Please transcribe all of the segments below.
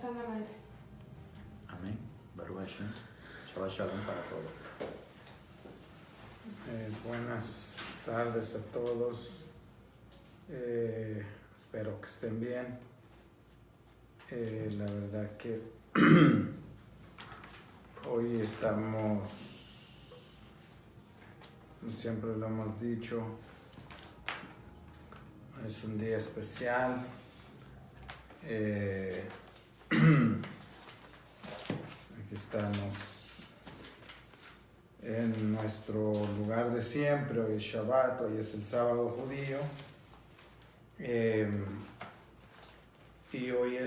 Exactamente. Amén. Baruch Hashem. Shabbat Shalom para todos. Buenas tardes a todos. Espero que estén bien. La verdad que hoy estamos, siempre lo hemos dicho, es un día especial. Aquí estamos en nuestro lugar de siempre. Hoy es Shabbat, hoy es el sábado judío, y hoy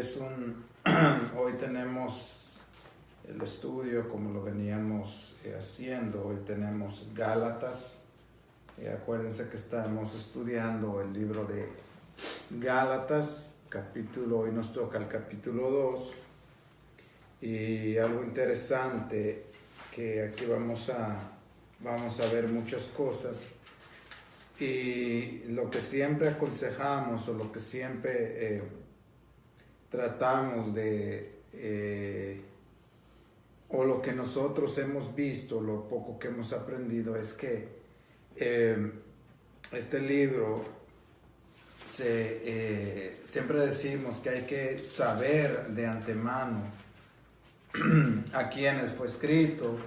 hoy tenemos el estudio como lo veníamos haciendo. Hoy tenemos Gálatas. Acuérdense que estamos estudiando el libro de Gálatas, hoy nos toca el capítulo 2, y algo interesante que aquí vamos a ver muchas cosas, y lo que siempre aconsejamos o lo que siempre tratamos de o lo que nosotros hemos visto, lo poco que hemos aprendido, es que este libro siempre decimos que hay que saber de antemano a quiénes fue escrito,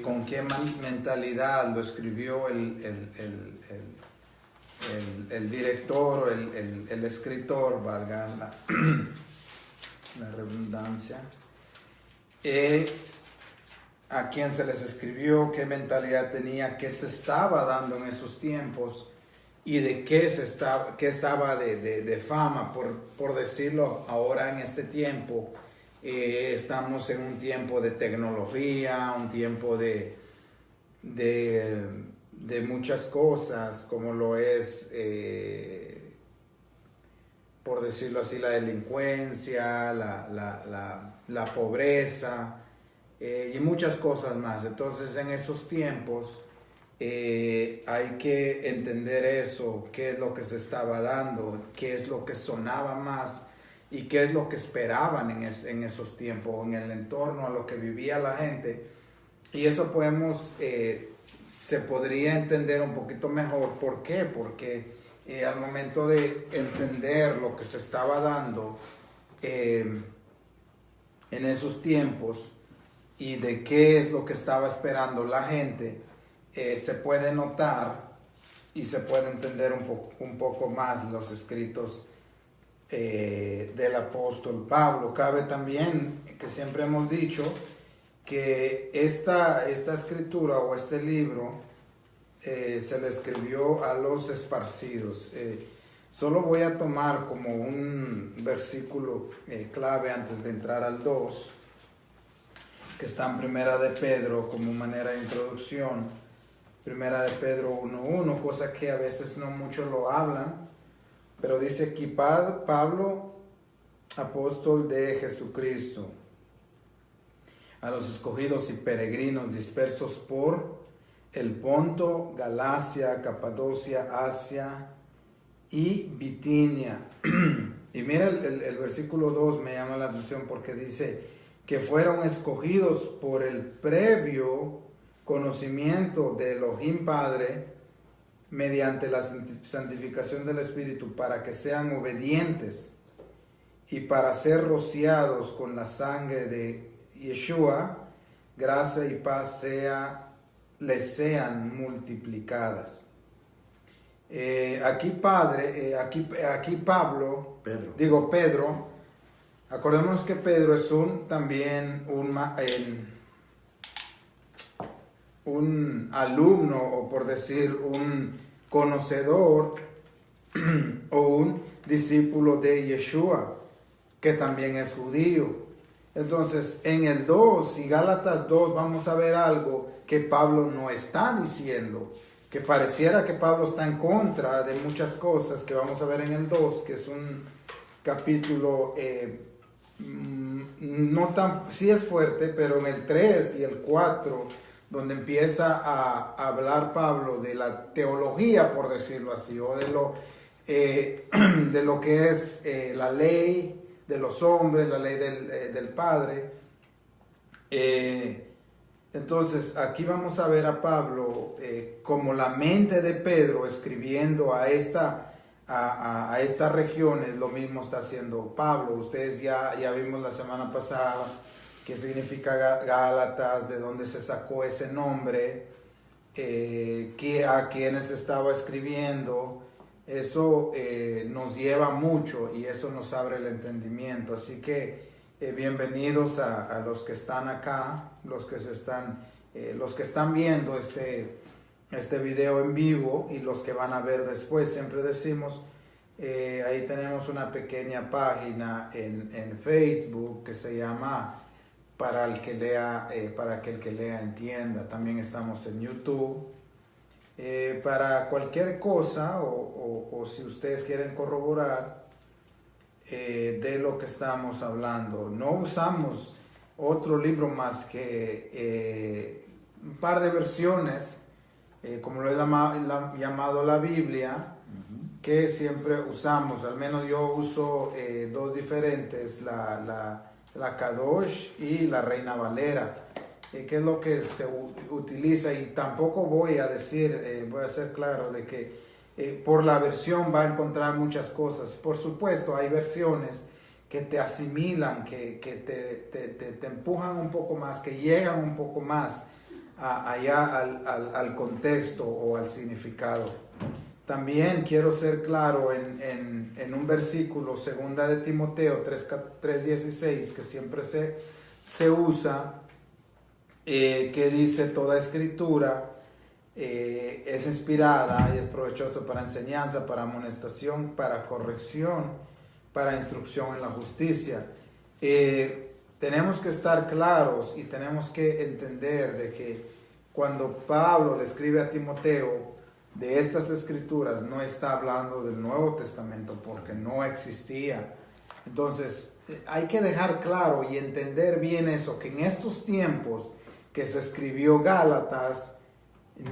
con qué mentalidad lo escribió el director o el escritor, valga la redundancia, a quién se les escribió, qué mentalidad tenía, qué se estaba dando en esos tiempos y de qué estaba de fama, por decirlo. Ahora en este tiempo estamos en un tiempo de tecnología, un tiempo de muchas cosas, como lo es, por decirlo así, la delincuencia, la pobreza, y muchas cosas más. Entonces, en esos tiempos hay que entender eso, qué es lo que se estaba dando, qué es lo que sonaba más y qué es lo que esperaban en esos tiempos, en el entorno, a lo que vivía la gente. Y eso se podría entender un poquito mejor. ¿Por qué? Porque al momento de entender lo que se estaba dando en esos tiempos y de qué es lo que estaba esperando la gente, se puede notar y se puede entender un poco más los escritos del apóstol Pablo. Cabe también que siempre hemos dicho que esta escritura o este libro se le escribió a los esparcidos. Solo voy a tomar como un versículo clave antes de entrar al 2, que está en Primera de Pedro como manera de introducción. Primera de Pedro 1:1, cosa que a veces no mucho lo hablan, pero dice aquí: Pablo, apóstol de Jesucristo, a los escogidos y peregrinos dispersos por el Ponto, Galacia, Capadocia, Asia y Bitinia. Y mira el versículo 2, me llama la atención porque dice que fueron escogidos por el previo conocimiento de Elohim Padre, mediante la santificación del Espíritu, para que sean obedientes y para ser rociados con la sangre de Yeshua, gracia y paz les sean multiplicadas. Aquí Pedro, acordémonos que Pedro es también un alumno, o por decir un conocedor o un discípulo de Yeshua, que también es judío. Entonces, en el 2 y Gálatas 2 vamos a ver algo que Pablo no está diciendo, que pareciera que Pablo está en contra de muchas cosas que vamos a ver en el 2, que es un capítulo no tan, sí es fuerte, pero en el 3 y el 4, donde empieza a hablar Pablo de la teología, por decirlo así, o de lo que es la ley, de los hombres, la ley del Padre. Entonces, aquí vamos a ver a Pablo como la mente de Pedro escribiendo a estas regiones. Lo mismo está haciendo Pablo. Ustedes ya vimos la semana pasada qué significa Gálatas, de dónde se sacó ese nombre, a quienes estaba escribiendo. Eso nos lleva mucho y eso nos abre el entendimiento. Así que bienvenidos a los que están acá, los que están viendo este video en vivo y los que van a ver después. Siempre decimos, ahí tenemos una pequeña página en Facebook que se llama para que el que lea entienda. También estamos en YouTube. Para cualquier cosa o si ustedes quieren corroborar de lo que estamos hablando. No usamos otro libro más que un par de versiones, como lo he llamado la Biblia, que siempre usamos. Al menos yo uso dos diferentes, la Kadosh y la Reina Valera, que es lo que se utiliza. Y tampoco voy a decir, voy a ser claro de que por la versión va a encontrar muchas cosas. Por supuesto, hay versiones que te asimilan, que te empujan un poco más, que llegan un poco más allá al contexto o al significado. También quiero ser claro en un versículo, 2 de Timoteo 3:16, que siempre se usa, que dice: toda escritura es inspirada y es provechosa para enseñanza, para amonestación, para corrección, para instrucción en la justicia. Tenemos que estar claros y tenemos que entender de que cuando Pablo le escribe a Timoteo de estas escrituras, no está hablando del Nuevo Testamento porque no existía. Entonces hay que dejar claro y entender bien eso, que en estos tiempos que se escribió Gálatas,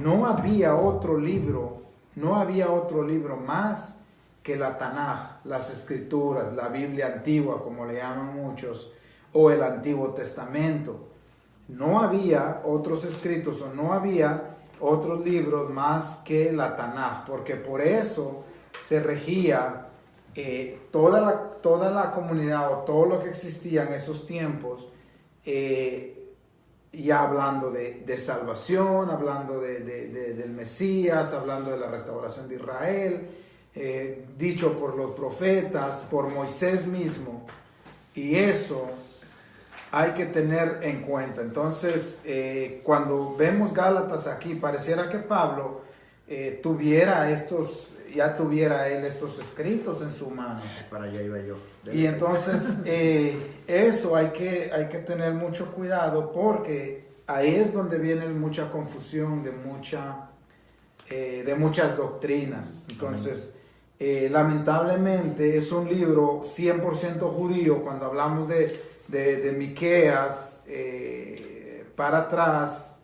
no había otro libro más que la Tanaj, las escrituras, la Biblia antigua, como le llaman muchos, o el Antiguo Testamento. No había otros escritos o no había otros libros más que la Tanaj, porque por eso se regía toda la comunidad o todo lo que existía en esos tiempos, ya hablando de salvación, hablando del Mesías, hablando de la restauración de Israel, dicho por los profetas, por Moisés mismo, y eso hay que tener en cuenta. Entonces, cuando vemos Gálatas aquí, pareciera que Pablo ya tuviera él estos escritos en su mano. Para allá iba yo. Y entonces eso hay que tener mucho cuidado, porque ahí es donde viene mucha confusión de muchas doctrinas. Entonces, lamentablemente es un libro 100% judío. Cuando hablamos de Miqueas para atrás,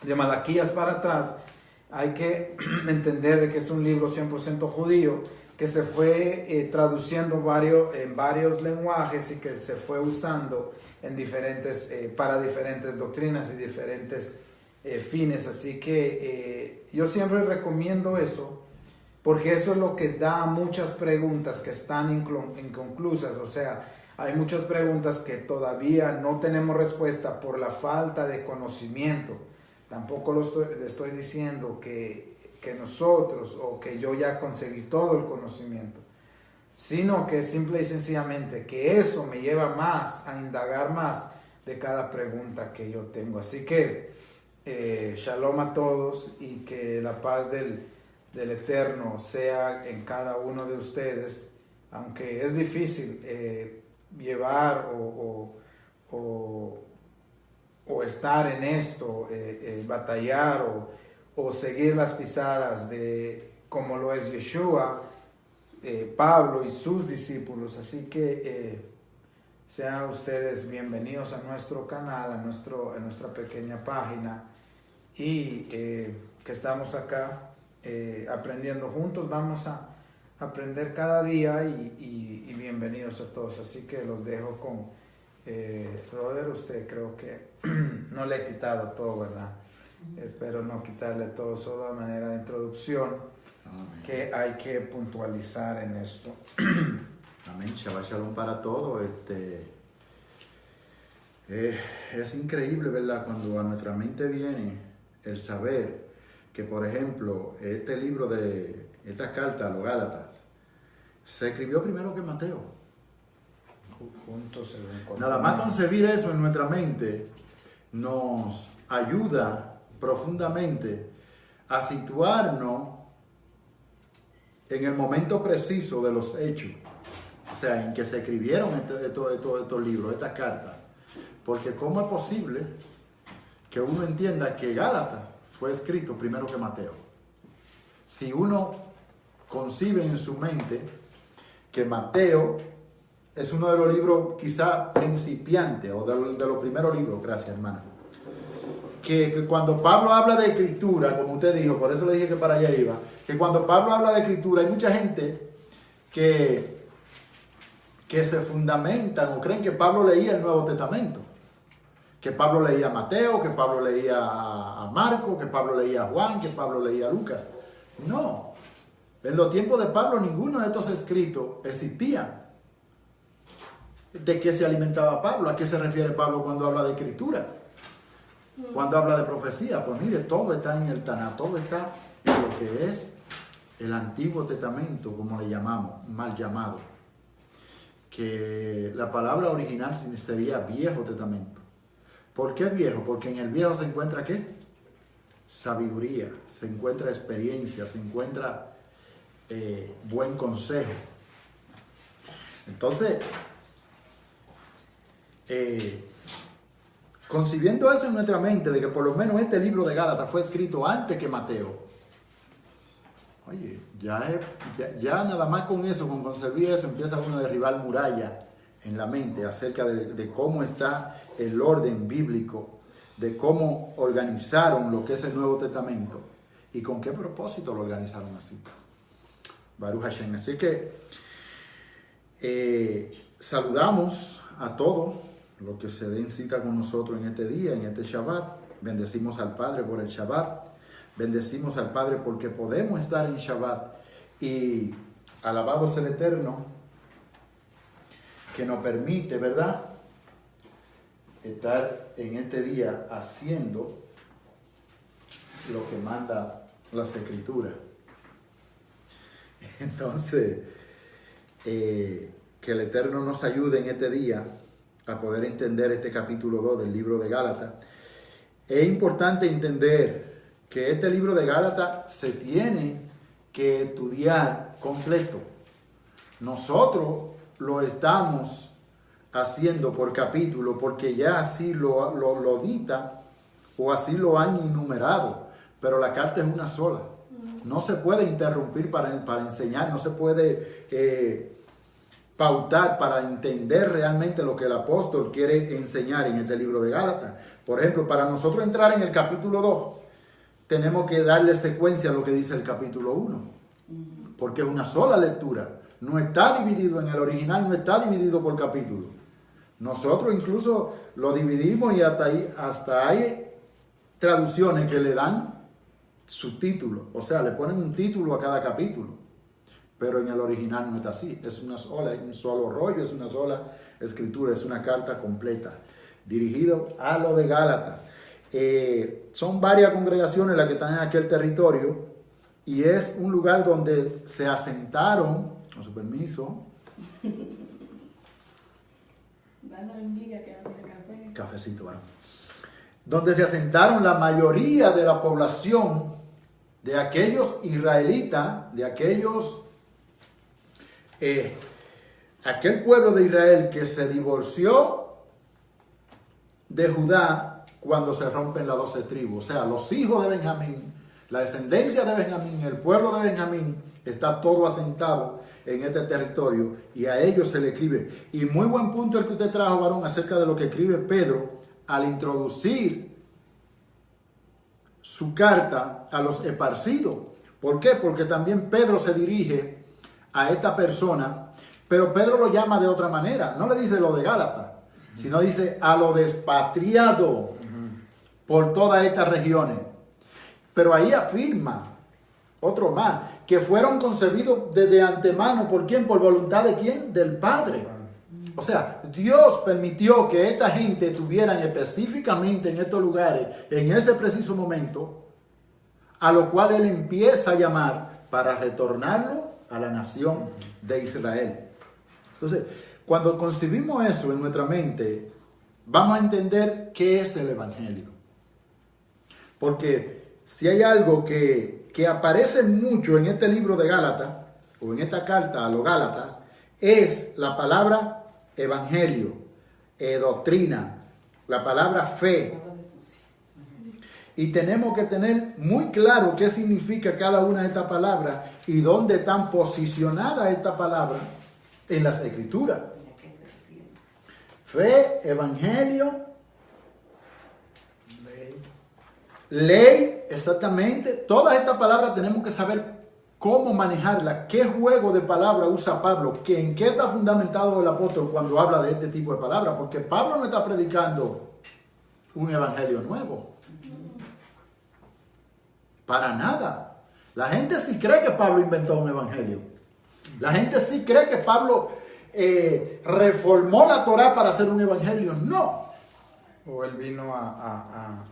de Malaquías para atrás, hay que entender de que es un libro 100% judío, que se fue traduciendo en varios lenguajes y que se fue usando para diferentes doctrinas y diferentes fines. Así que yo siempre recomiendo eso, porque eso es lo que da muchas preguntas que están inconclusas. O sea, hay muchas preguntas que todavía no tenemos respuesta por la falta de conocimiento. Tampoco le estoy diciendo que nosotros o que yo ya conseguí todo el conocimiento, sino que simple y sencillamente que eso me lleva más a indagar más de cada pregunta que yo tengo. Así que shalom a todos y que la paz del Eterno sea en cada uno de ustedes, aunque es difícil llevar o estar en esto, batallar o seguir las pisadas como lo es Yeshua, Pablo y sus discípulos. Así que sean ustedes bienvenidos a nuestro canal, a nuestra pequeña página, y que estamos acá aprendiendo juntos. Vamos aprender cada día y bienvenidos a todos. Así que los dejo con Roder. Usted creo que no le he quitado todo, ¿verdad? Espero no quitarle todo, solo de manera de introducción, que hay que puntualizar en esto. Amén. Shabbat Shalom para todos. Es increíble, ¿verdad? Cuando a nuestra mente viene el saber que, por ejemplo, este libro de esta carta a los Gálatas se escribió primero que Mateo. Juntos Nada más concebir eso en nuestra mente nos ayuda profundamente a situarnos en el momento preciso de los hechos, o sea, en que se escribieron estos libros, estas cartas. Porque ¿cómo es posible que uno entienda que Gálatas fue escrito primero que Mateo? Si uno concibe en su mente que Mateo es uno de los libros quizá principiantes o de los primeros libros, gracias hermana, que cuando Pablo habla de escritura, como usted dijo, por eso le dije que para allá iba, que cuando Pablo habla de escritura hay mucha gente que se fundamentan o creen que Pablo leía el Nuevo Testamento, que Pablo leía a Mateo, que Pablo leía a Marco, que Pablo leía a Juan, que Pablo leía a Lucas. No, en los tiempos de Pablo ninguno de estos escritos existía. ¿De qué se alimentaba Pablo? ¿A qué se refiere Pablo cuando habla de escritura? Cuando habla de profecía, pues mire, todo está en el Tanaj, todo está en lo que es el Antiguo Testamento, como le llamamos, mal llamado. Que la palabra original sería Viejo Testamento. ¿Por qué viejo? Porque en el viejo se encuentra ¿qué? Sabiduría, se encuentra experiencia, se encuentra buen consejo. Entonces, concibiendo eso en nuestra mente, de que por lo menos este libro de Gálatas fue escrito antes que Mateo, oye, ya nada más con eso, con concebir eso, empieza uno a derribar murallas en la mente acerca de cómo está el orden bíblico, de cómo organizaron lo que es el Nuevo Testamento y con qué propósito lo organizaron así. Baruch Hashem. Así que saludamos a todos los que se den cita con nosotros en este día, en este Shabbat. Bendecimos al Padre por el Shabbat. Bendecimos al Padre porque podemos estar en Shabbat. Y alabado sea el Eterno que nos permite, ¿verdad?, estar en este día haciendo lo que manda las Escrituras. Entonces, que el Eterno nos ayude en este día a poder entender este capítulo 2 del libro de Gálatas. Es importante entender que este libro de Gálatas se tiene que estudiar completo. Nosotros lo estamos haciendo por capítulo porque ya así lo dicta o así lo han enumerado, pero la carta es una sola. No se puede interrumpir para enseñar, no se puede pautar para entender realmente lo que el apóstol quiere enseñar en este libro de Gálatas. Por ejemplo, para nosotros entrar en el capítulo 2, tenemos que darle secuencia a lo que dice el capítulo 1, porque es una sola lectura. No está dividido en el original, no está dividido por capítulo. Nosotros incluso lo dividimos y hasta hay traducciones que le dan subtítulos, o sea, le ponen un título a cada capítulo. Pero en el original no está así, es una sola, un solo rollo, es una sola escritura, es una carta completa, dirigido a lo de Gálatas. Son varias congregaciones las que están en aquel territorio y es un lugar donde se asentaron, con su permiso, dándole envidia que no tiene café. Cafecito, varón. Donde se asentaron la mayoría de la población de aquellos israelitas, de aquel pueblo de Israel que se divorció de Judá cuando se rompen las 12 tribus. O sea, los hijos de Benjamín, la descendencia de Benjamín, el pueblo de Benjamín, está todo asentado en este territorio y a ellos se le escribe. Y muy buen punto el que usted trajo, varón, acerca de lo que escribe Pedro al introducir su carta a los esparcidos. ¿Por qué? Porque también Pedro se dirige a esta persona, pero Pedro lo llama de otra manera. No le dice lo de Gálatas, sino dice a lo despatriado por todas estas regiones. Pero ahí afirma, otro más, que fueron concebidos desde antemano. ¿Por quién? ¿Por voluntad de quién? Del Padre. O sea, Dios permitió que esta gente estuvieran específicamente en estos lugares, en ese preciso momento, a lo cual Él empieza a llamar para retornarlo a la nación de Israel. Entonces, cuando concebimos eso en nuestra mente, vamos a entender qué es el Evangelio. Porque si hay algo que aparece mucho en este libro de Gálatas, o en esta carta a los Gálatas, es la palabra Evangelio, doctrina, la palabra fe. Y tenemos que tener muy claro qué significa cada una de estas palabras y dónde están posicionadas estas palabras en las Escrituras. Fe, evangelio, ley, exactamente. Todas estas palabras tenemos que saber cómo manejarlas, qué juego de palabras usa Pablo, en qué está fundamentado el apóstol cuando habla de este tipo de palabras, porque Pablo no está predicando un evangelio nuevo. Para nada. La gente sí cree que Pablo inventó un evangelio. La gente sí cree que Pablo reformó la Torá para hacer un evangelio. No. O él vino a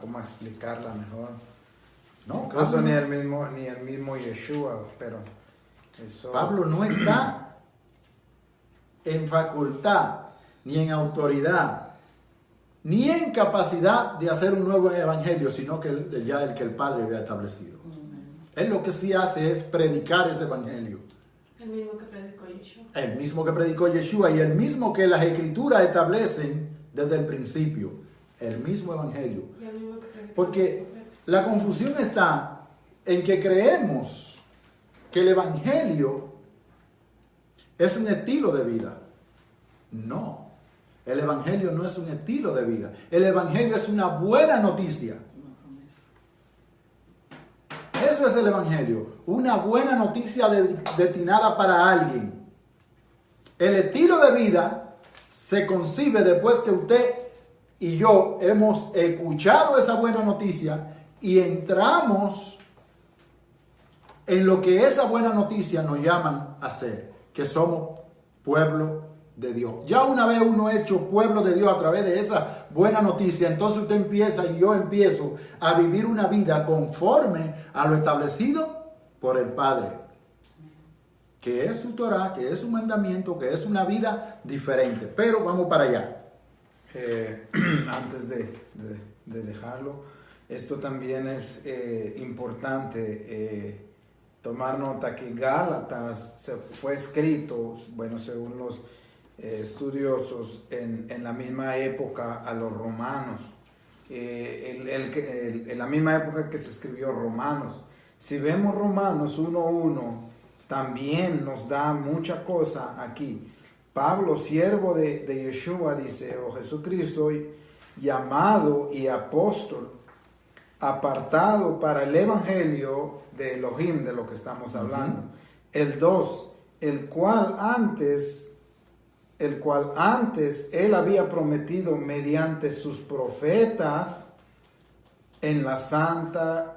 cómo explicarla mejor. No, Incluso Pablo, ni el mismo Yeshua, pero eso... Pablo no está en facultad, ni en autoridad, ni en capacidad de hacer un nuevo evangelio, sino que ya el que el Padre había establecido. Él lo que sí hace es predicar ese evangelio. El mismo que predicó Yeshua. El mismo que predicó Yeshua y el mismo que las Escrituras establecen desde el principio. El mismo evangelio. Y el mismo que predicó Porque los profetas. la confusión está en que creemos que el evangelio es un estilo de vida. No. El evangelio no es un estilo de vida. El evangelio es una buena noticia. Eso es el evangelio. Una buena noticia destinada para alguien. El estilo de vida se concibe después que usted y yo hemos escuchado esa buena noticia y entramos en lo que esa buena noticia nos llaman a ser, que somos pueblo de Dios. Ya una vez uno hecho pueblo de Dios a través de esa buena noticia, entonces usted empieza y yo empiezo a vivir una vida conforme a lo establecido por el Padre, que es su Torah, que es su mandamiento, que es una vida diferente. Pero vamos para allá. Antes de dejarlo, esto también es importante tomar nota que Gálatas fue escrito, bueno, según los estudiosos, en la misma época a los romanos, en la misma época que se escribió Romanos. Si vemos Romanos 1:1, también nos da mucha cosa aquí. Pablo, siervo de Yeshua, dice, o Jesucristo, llamado y apóstol, apartado para el evangelio de Elohim, de lo que estamos hablando. El 2, el cual antes él había prometido mediante sus profetas en las santas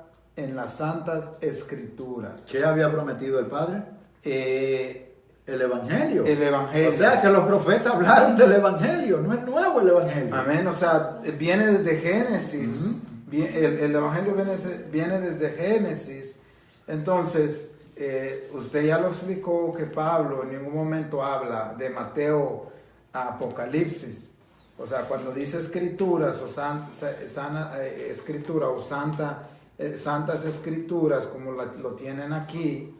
escrituras. ¿Qué había prometido el Padre? El Evangelio. El Evangelio. O sea que los profetas hablaron del Evangelio, no es nuevo el Evangelio. Amén, o sea, viene desde Génesis. El Evangelio viene desde Génesis. Entonces, usted ya lo explicó que Pablo en ningún momento habla de Mateo a Apocalipsis. O sea, cuando dice escrituras o escritura o santas escrituras, como lo tienen aquí,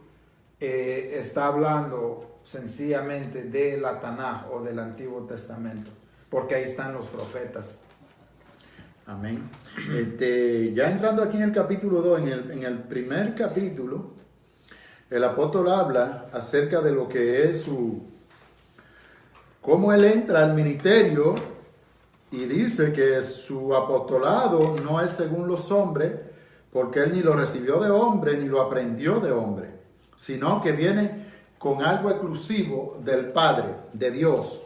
está hablando sencillamente de la Tanaj o del Antiguo Testamento, porque ahí están los profetas. Amén. Ya entrando aquí en el capítulo 2, en el primer capítulo, el apóstol habla acerca de lo que es cómo él entra al ministerio y dice que su apostolado no es según los hombres, porque él ni lo recibió de hombre ni lo aprendió de hombre, sino que viene con algo exclusivo del Padre, de Dios,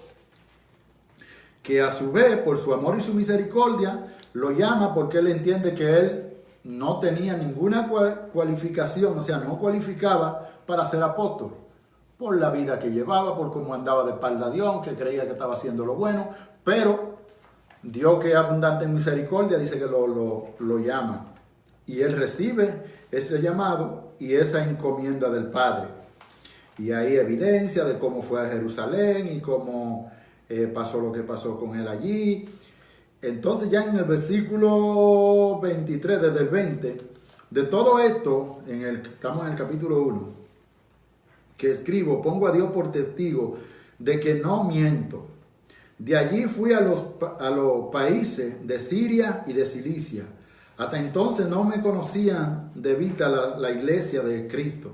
que a su vez, por su amor y su misericordia, lo llama porque él entiende que él no tenía ninguna cualificación, o sea, no cualificaba para ser apóstol, por la vida que llevaba, por cómo andaba de espalda a Dios, que creía que estaba haciendo lo bueno, pero Dios, que es abundante en misericordia, dice que lo llama. Y él recibe ese llamado y esa encomienda del Padre. Y hay evidencia de cómo fue a Jerusalén y cómo pasó lo que pasó con él allí. Entonces ya en el versículo 23, desde el 20, de todo esto, estamos en el capítulo 1, que escribo, pongo a Dios por testigo de que no miento. De allí fui a los países de Siria y de Cilicia. Hasta entonces no me conocían de vista la iglesia de Cristo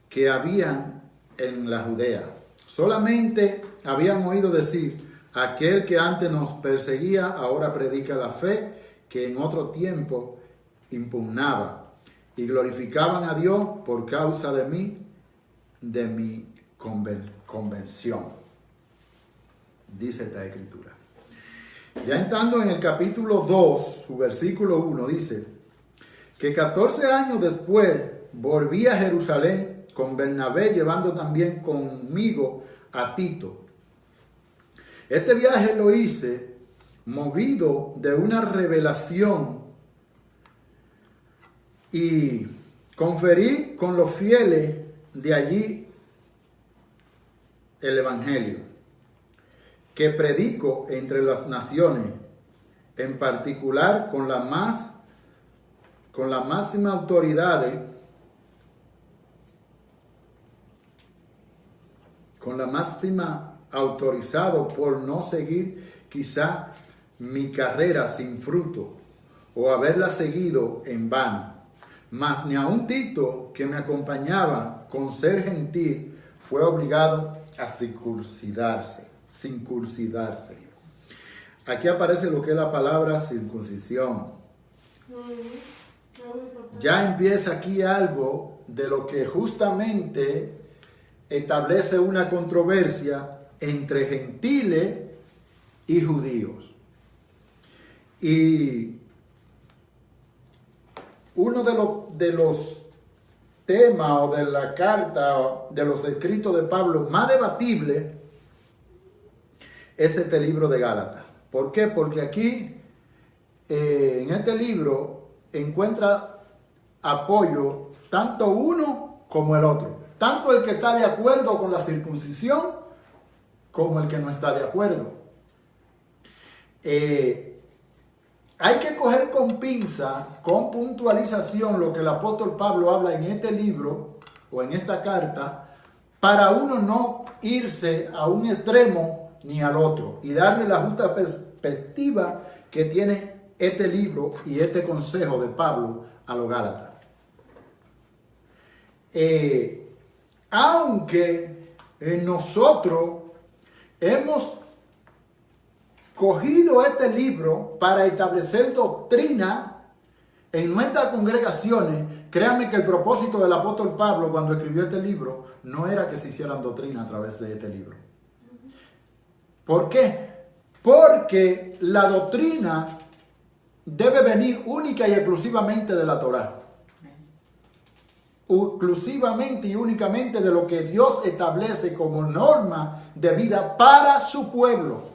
que habían en la Judea. Solamente habían oído decir, aquel que antes nos perseguía ahora predica la fe que en otro tiempo impugnaba, y glorificaban a Dios por causa de mi convención, dice esta escritura. Ya entrando en el capítulo 2, su versículo 1, dice que 14 años después volví a Jerusalén con Bernabé, llevando también conmigo a Tito. Este viaje lo hice movido de una revelación y conferí con los fieles de allí el evangelio que predico entre las naciones, en particular con la máxima autoridad, autorizado por no seguir quizá mi carrera sin fruto o haberla seguido en vano. Mas ni aun Tito, que me acompañaba con ser gentil, fue obligado a circuncidarse. Aquí aparece lo que es la palabra circuncisión. Ya empieza aquí algo de lo que justamente establece una controversia entre gentiles y judíos. Y uno de los temas o de la carta o de los escritos de Pablo más debatible es este libro de Gálatas. ¿Por qué? Porque aquí en este libro encuentra apoyo tanto uno como el otro. Tanto el que está de acuerdo con la circuncisión como el que no está de acuerdo. Hay que coger con pinza, con puntualización, lo que el apóstol Pablo habla en este libro o en esta carta, para uno no irse a un extremo ni al otro y darle la justa perspectiva que tiene este libro y este consejo de Pablo a los Gálatas. Aunque nosotros hemos cogido este libro para establecer doctrina en nuestras congregaciones, créanme que el propósito del apóstol Pablo cuando escribió este libro no era que se hicieran doctrina a través de este libro. ¿Por qué? Porque la doctrina debe venir única y exclusivamente de la Torá. Exclusivamente y únicamente de lo que Dios establece como norma de vida para su pueblo.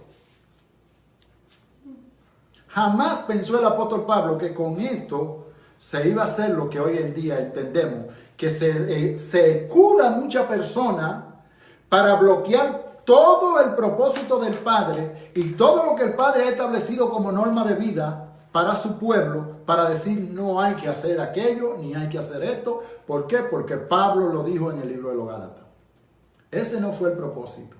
Jamás pensó el apóstol Pablo que con esto se iba a hacer lo que hoy en día entendemos, que se escuda mucha persona para bloquear todo el propósito del Padre y todo lo que el Padre ha establecido como norma de vida para su pueblo, para decir no hay que hacer aquello, ni hay que hacer esto. ¿Por qué? Porque Pablo lo dijo en el libro de los Gálatas. Ese no fue el propósito.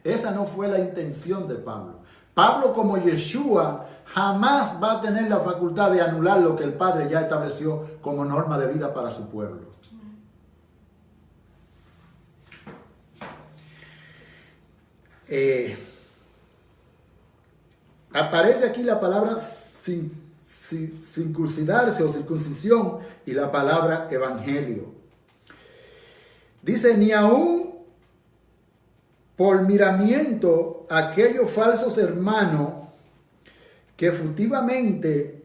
Esa no fue la intención de Pablo. Pablo, como Yeshua, jamás va a tener la facultad de anular lo que el Padre ya estableció como norma de vida para su pueblo. Aparece aquí la palabra circuncidarse o circuncisión y la palabra evangelio. Dice, ni aún por miramiento aquellos falsos hermanos que furtivamente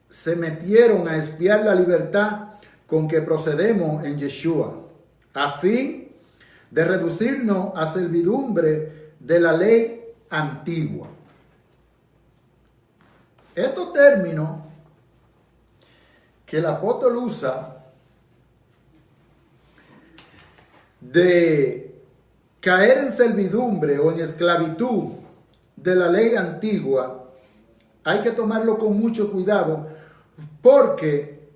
se metieron a espiar la libertad con que procedemos en Yeshua, a fin de reducirnos a servidumbre de la ley antigua. Estos términos que el apóstol usa de caer en servidumbre o en esclavitud de la ley antigua, hay que tomarlo con mucho cuidado, porque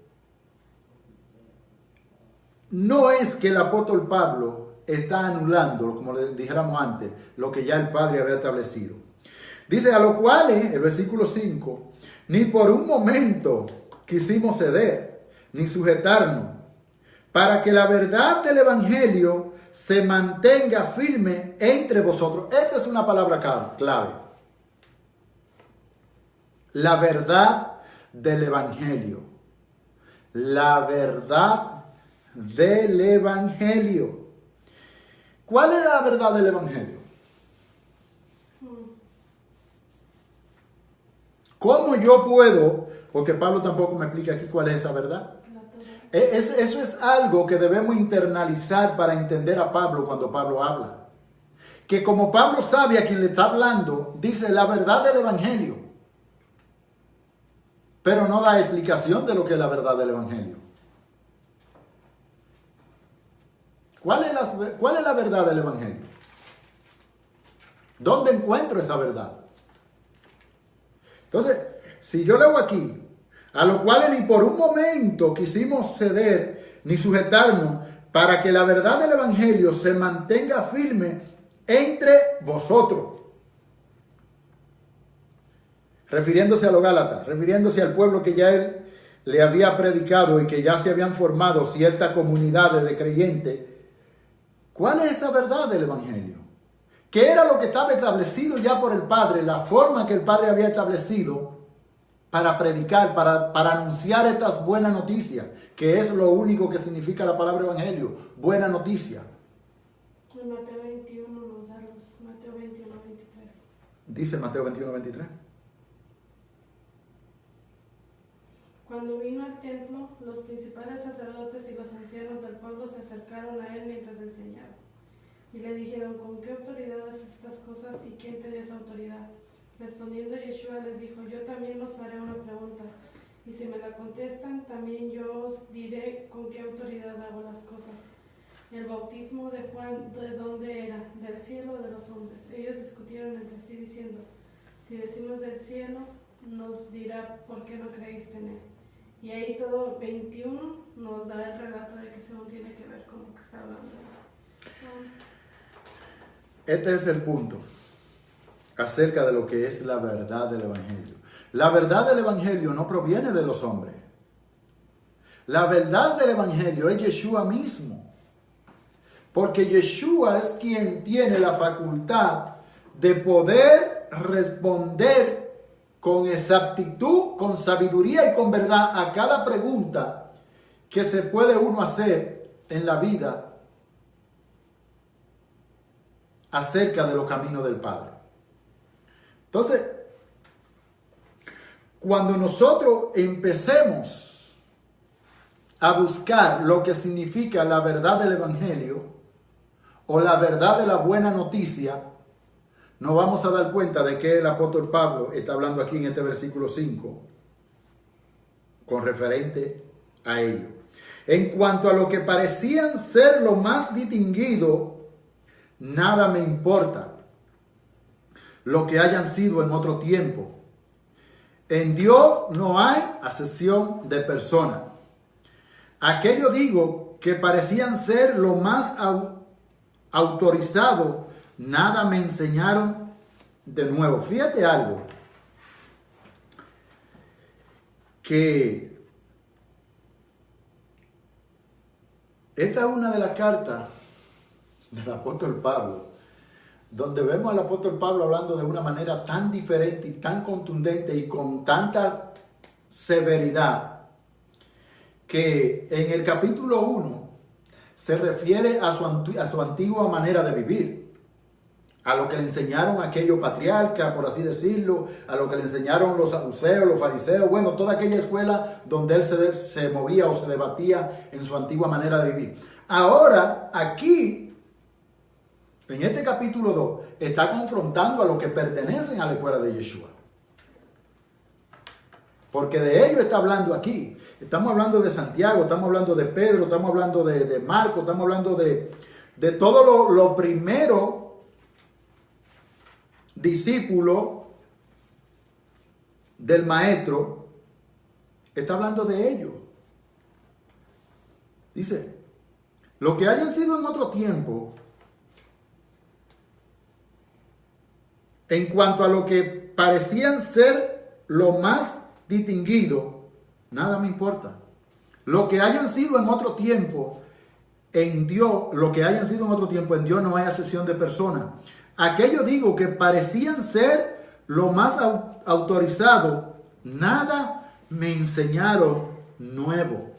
no es que el apóstol Pablo está anulando, como le dijéramos antes, lo que ya el Padre había establecido. Dice, a lo cual, el versículo 5, ni por un momento quisimos ceder, ni sujetarnos, para que la verdad del Evangelio se mantenga firme entre vosotros. Esta es una palabra clave. La verdad del Evangelio. La verdad del Evangelio. ¿Cuál es la verdad del Evangelio? ¿Cómo yo puedo? Porque Pablo tampoco me explica aquí cuál es esa verdad. Eso es algo que debemos internalizar para entender a Pablo cuando Pablo habla. Que como Pablo sabe a quien le está hablando, dice la verdad del Evangelio. Pero no da explicación de lo que es la verdad del Evangelio. ¿Cuál es la verdad del Evangelio? ¿Dónde encuentro esa verdad? Entonces, si yo leo aquí, a lo cual ni por un momento quisimos ceder ni sujetarnos para que la verdad del Evangelio se mantenga firme entre vosotros. Refiriéndose a los Gálatas, refiriéndose al pueblo que ya él le había predicado y que ya se habían formado ciertas comunidades de creyentes. ¿Cuál es esa verdad del Evangelio? ¿Qué era lo que estaba establecido ya por el Padre? La forma que el Padre había establecido para predicar, para anunciar estas buenas noticias, que es lo único que significa la palabra Evangelio, buena noticia. En Mateo 21 nos da los Mateo 21, 23. Dice Mateo 21, 23. Cuando vino al templo, los principales sacerdotes y los ancianos del pueblo se acercaron a él mientras enseñaba. Y le dijeron, ¿con qué autoridad haces estas cosas y quién te dio esa autoridad? Respondiendo Yeshua les dijo, yo también os haré una pregunta, y si me la contestan, también yo os diré con qué autoridad hago las cosas. El bautismo de Juan, ¿de dónde era? ¿Del cielo o de los hombres? Ellos discutieron entre sí diciendo, si decimos del cielo, nos dirá por qué no creíste en él. Y ahí todo 21 nos da el relato de que según tiene que ver con lo que está hablando. Este es el punto acerca de lo que es la verdad del Evangelio. La verdad del Evangelio no proviene de los hombres. La verdad del Evangelio es Yeshua mismo. Porque Yeshua es quien tiene la facultad de poder responder con exactitud, con sabiduría y con verdad a cada pregunta que se puede uno hacer en la vida acerca de los caminos del Padre. Entonces, cuando nosotros empecemos a buscar lo que significa la verdad del Evangelio o la verdad de la buena noticia, nos vamos a dar cuenta de que el apóstol Pablo está hablando aquí en este versículo 5 con referente a ello. En cuanto a lo que parecían ser lo más distinguido, nada me importa lo que hayan sido en otro tiempo. En Dios no hay acepción de personas. Aquello digo que parecían ser lo más autorizado, nada me enseñaron de nuevo. Fíjate algo, que esta es una de las cartas del apóstol Pablo, donde vemos al apóstol Pablo hablando de una manera tan diferente y tan contundente y con tanta severidad, que en el capítulo 1 se refiere a su antigua manera de vivir, a lo que le enseñaron aquellos patriarcas, por así decirlo, a lo que le enseñaron los saduceos, los fariseos, bueno, toda aquella escuela donde él se movía o se debatía en su antigua manera de vivir. Ahora, aquí, en este capítulo 2, está confrontando a los que pertenecen a la escuela de Yeshua. Porque de ello está hablando aquí. Estamos hablando de Santiago, estamos hablando de Pedro, estamos hablando de Marco, estamos hablando de todo lo primero discípulo del maestro. Está hablando de ellos. Dice, lo que hayan sido en otro tiempo, en cuanto a lo que parecían ser lo más distinguido, nada me importa. Lo que hayan sido en otro tiempo en Dios, en Dios no hay acepción de personas. Aquello digo que parecían ser lo más autorizado, nada me enseñaron nuevo.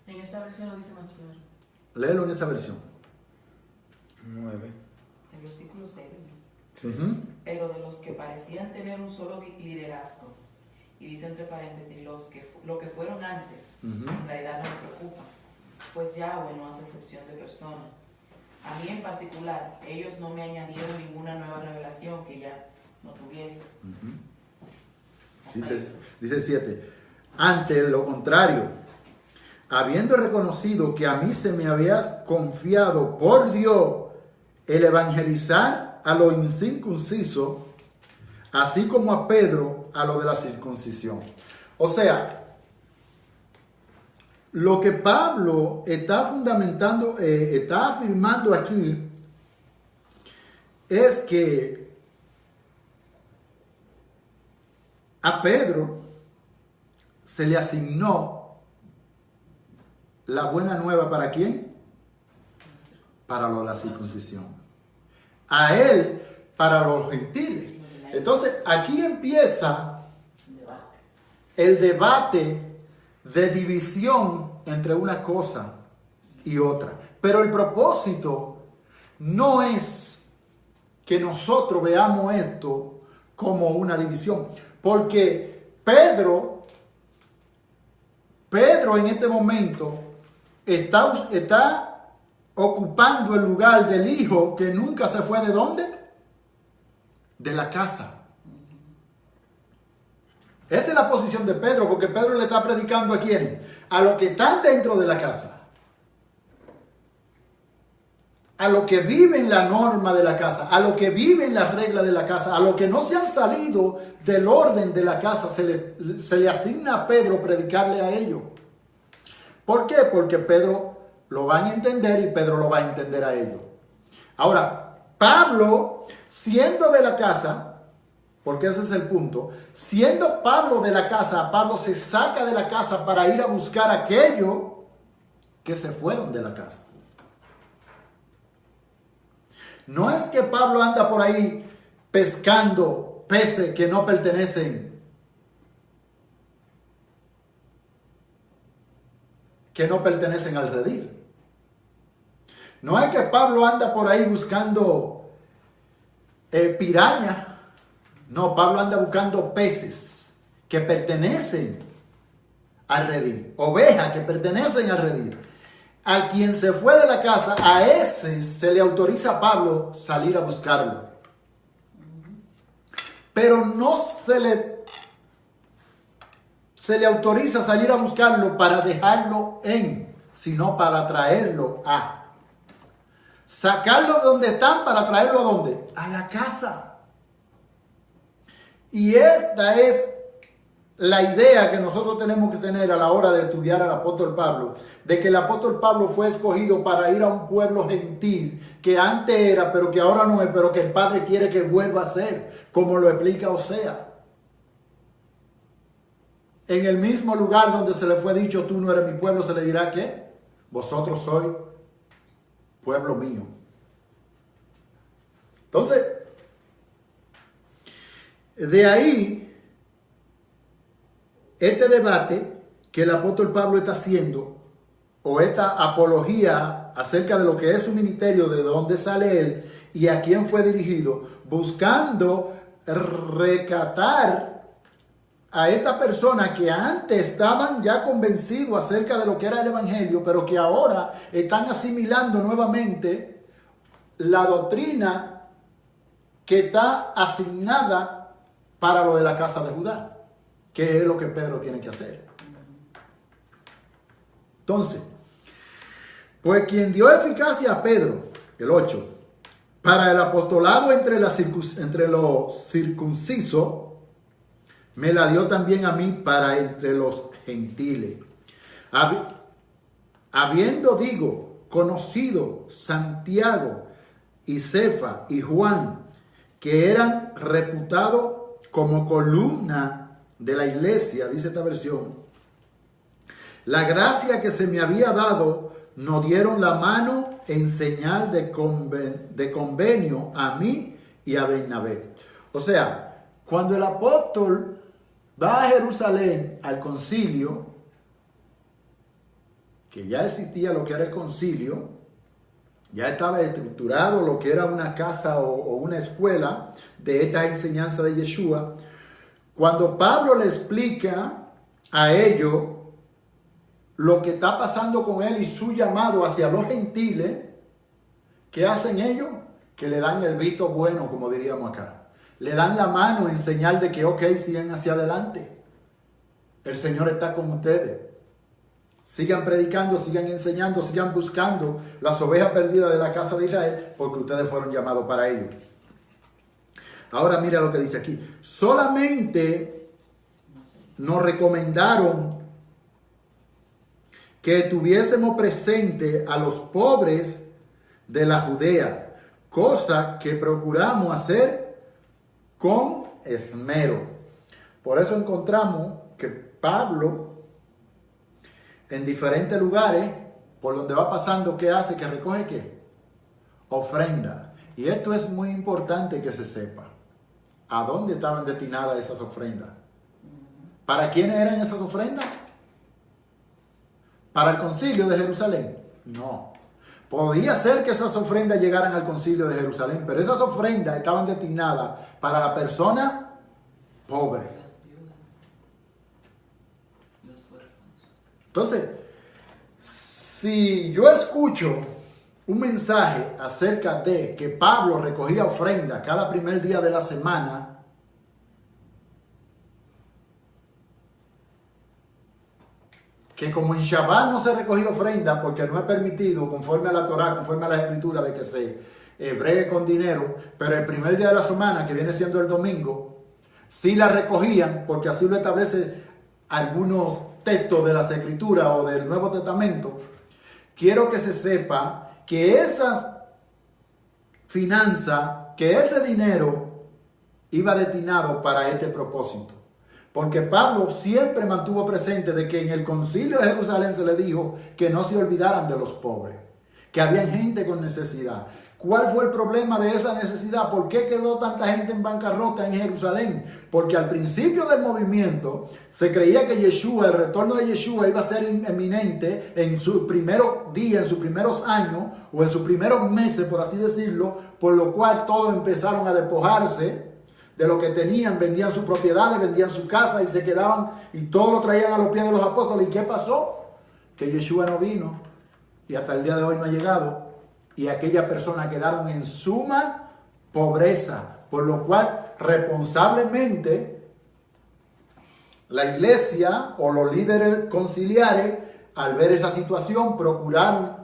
En esta versión lo dice más claro. Léelo en esa versión. 9. El versículo 6. Uh-huh. Pero de los que parecían tener un solo liderazgo, y dice entre paréntesis, lo que fueron antes, Uh-huh. en realidad no me preocupa, pues Yahweh no hace excepción de persona. A mí en particular, ellos no me añadieron ninguna nueva revelación que ya no tuviese. Uh-huh. Dice 7. Ante lo contrario, habiendo reconocido que a mí se me había confiado por Dios el evangelizar a lo incircunciso, así como a Pedro a lo de la circuncisión. O sea, lo que Pablo está fundamentando, está afirmando aquí, es que a Pedro se le asignó la buena nueva, ¿para quién? Para lo de la circuncisión. A él, para los gentiles. Entonces, aquí empieza el debate de división entre una cosa y otra. Pero el propósito no es que nosotros veamos esto como una división. Porque Pedro en este momento está ocupando el lugar del hijo que nunca se fue ¿de dónde? De la casa. Esa es la posición de Pedro, porque Pedro le está predicando ¿a quién? A los que están dentro de la casa. A los que viven la norma de la casa, a los que viven las reglas de la casa, a los que no se han salido del orden de la casa, se le asigna a Pedro predicarle a ellos. ¿Por qué? Porque Pedro lo van a entender y Pedro lo va a entender a ellos. Ahora, Pablo, siendo de la casa, porque ese es el punto, siendo Pablo de la casa, Pablo se saca de la casa para ir a buscar a aquellos que se fueron de la casa. No es que Pablo anda por ahí pescando peces que no pertenecen al redil. No es que Pablo anda por ahí buscando piraña. No, Pablo anda buscando peces que pertenecen al redil, ovejas que pertenecen al redil. A quien se fue de la casa, a ese se le autoriza a Pablo salir a buscarlo. Pero no se le autoriza salir a buscarlo para dejarlo sino para traerlo a. Sacarlo de donde están para traerlo a ¿dónde? A la casa. Y esta es la idea que nosotros tenemos que tener a la hora de estudiar al apóstol Pablo, de que el apóstol Pablo fue escogido para ir a un pueblo gentil que antes era, pero que ahora no es, pero que el Padre quiere que vuelva a ser, como lo explica Osea. En el mismo lugar donde se le fue dicho, tú no eres mi pueblo, se le dirá que vosotros sois pueblo mío. Entonces, de ahí, este debate que el apóstol Pablo está haciendo, o esta apología habla acerca de lo que es su ministerio, de dónde sale él y a quién fue dirigido, buscando recatar a esta persona que antes estaban ya convencidos acerca de lo que era el evangelio, pero que ahora están asimilando nuevamente la doctrina que está asignada para lo de la casa de Judá, que es lo que Pedro tiene que hacer. Entonces, pues quien dio eficacia a Pedro, el 8, para el apostolado entre los circuncisos, me la dio también a mí para entre los gentiles. Habiendo, conocido Santiago y Cefa y Juan, que eran reputados como columna de la iglesia, dice esta versión, la gracia que se me había dado, nos dieron la mano en señal de convenio a mí y a Bernabé. O sea, cuando el apóstol va a Jerusalén al concilio, que ya existía lo que era el concilio, ya estaba estructurado lo que era una casa o una escuela de esta enseñanza de Yeshua. Cuando Pablo le explica a ellos lo que está pasando con él y su llamado hacia los gentiles, ¿qué hacen ellos? Que le dan el visto bueno, como diríamos acá. Le dan la mano en señal de que, ok, sigan hacia adelante. El Señor está con ustedes. Sigan predicando, sigan enseñando, sigan buscando las ovejas perdidas de la casa de Israel, porque ustedes fueron llamados para ello. Ahora mira lo que dice aquí. Solamente nos recomendaron que tuviésemos presente a los pobres de la Judea, cosa que procuramos hacer con esmero. Por eso encontramos que Pablo, en diferentes lugares, por donde va pasando, ¿qué hace? Que recoge ¿qué? Ofrenda. Y esto es muy importante que se sepa. ¿A dónde estaban destinadas esas ofrendas? ¿Para quiénes eran esas ofrendas? ¿Para el concilio de Jerusalén? No. Podía ser que esas ofrendas llegaran al concilio de Jerusalén, pero esas ofrendas estaban destinadas para la persona pobre. Las viudas, los huérfanos. Entonces, si yo escucho un mensaje acerca de que Pablo recogía ofrenda cada primer día de la semana, que como en Shabbat no se recogía ofrenda porque no es permitido conforme a la Torá, conforme a la Escritura, de que se bregue con dinero, pero el primer día de la semana, que viene siendo el domingo, sí la recogían porque así lo establece algunos textos de las Escrituras o del Nuevo Testamento. Quiero que se sepa que esas finanzas, que ese dinero iba destinado para este propósito. Porque Pablo siempre mantuvo presente de que en el concilio de Jerusalén se le dijo que no se olvidaran de los pobres, que había gente con necesidad. ¿Cuál fue el problema de esa necesidad? ¿Por qué quedó tanta gente en bancarrota en Jerusalén? Porque al principio del movimiento se creía que Yeshua, el retorno de Yeshua iba a ser inminente en sus primeros días, en sus primeros años o en sus primeros meses, por así decirlo, por lo cual todos empezaron a despojarse de lo que tenían, vendían sus propiedades, vendían su casa y se quedaban y todo lo traían a los pies de los apóstoles. ¿Y qué pasó? Que Yeshua no vino y hasta el día de hoy no ha llegado y aquellas personas quedaron en suma pobreza, por lo cual responsablemente la iglesia o los líderes conciliares al ver esa situación procuraron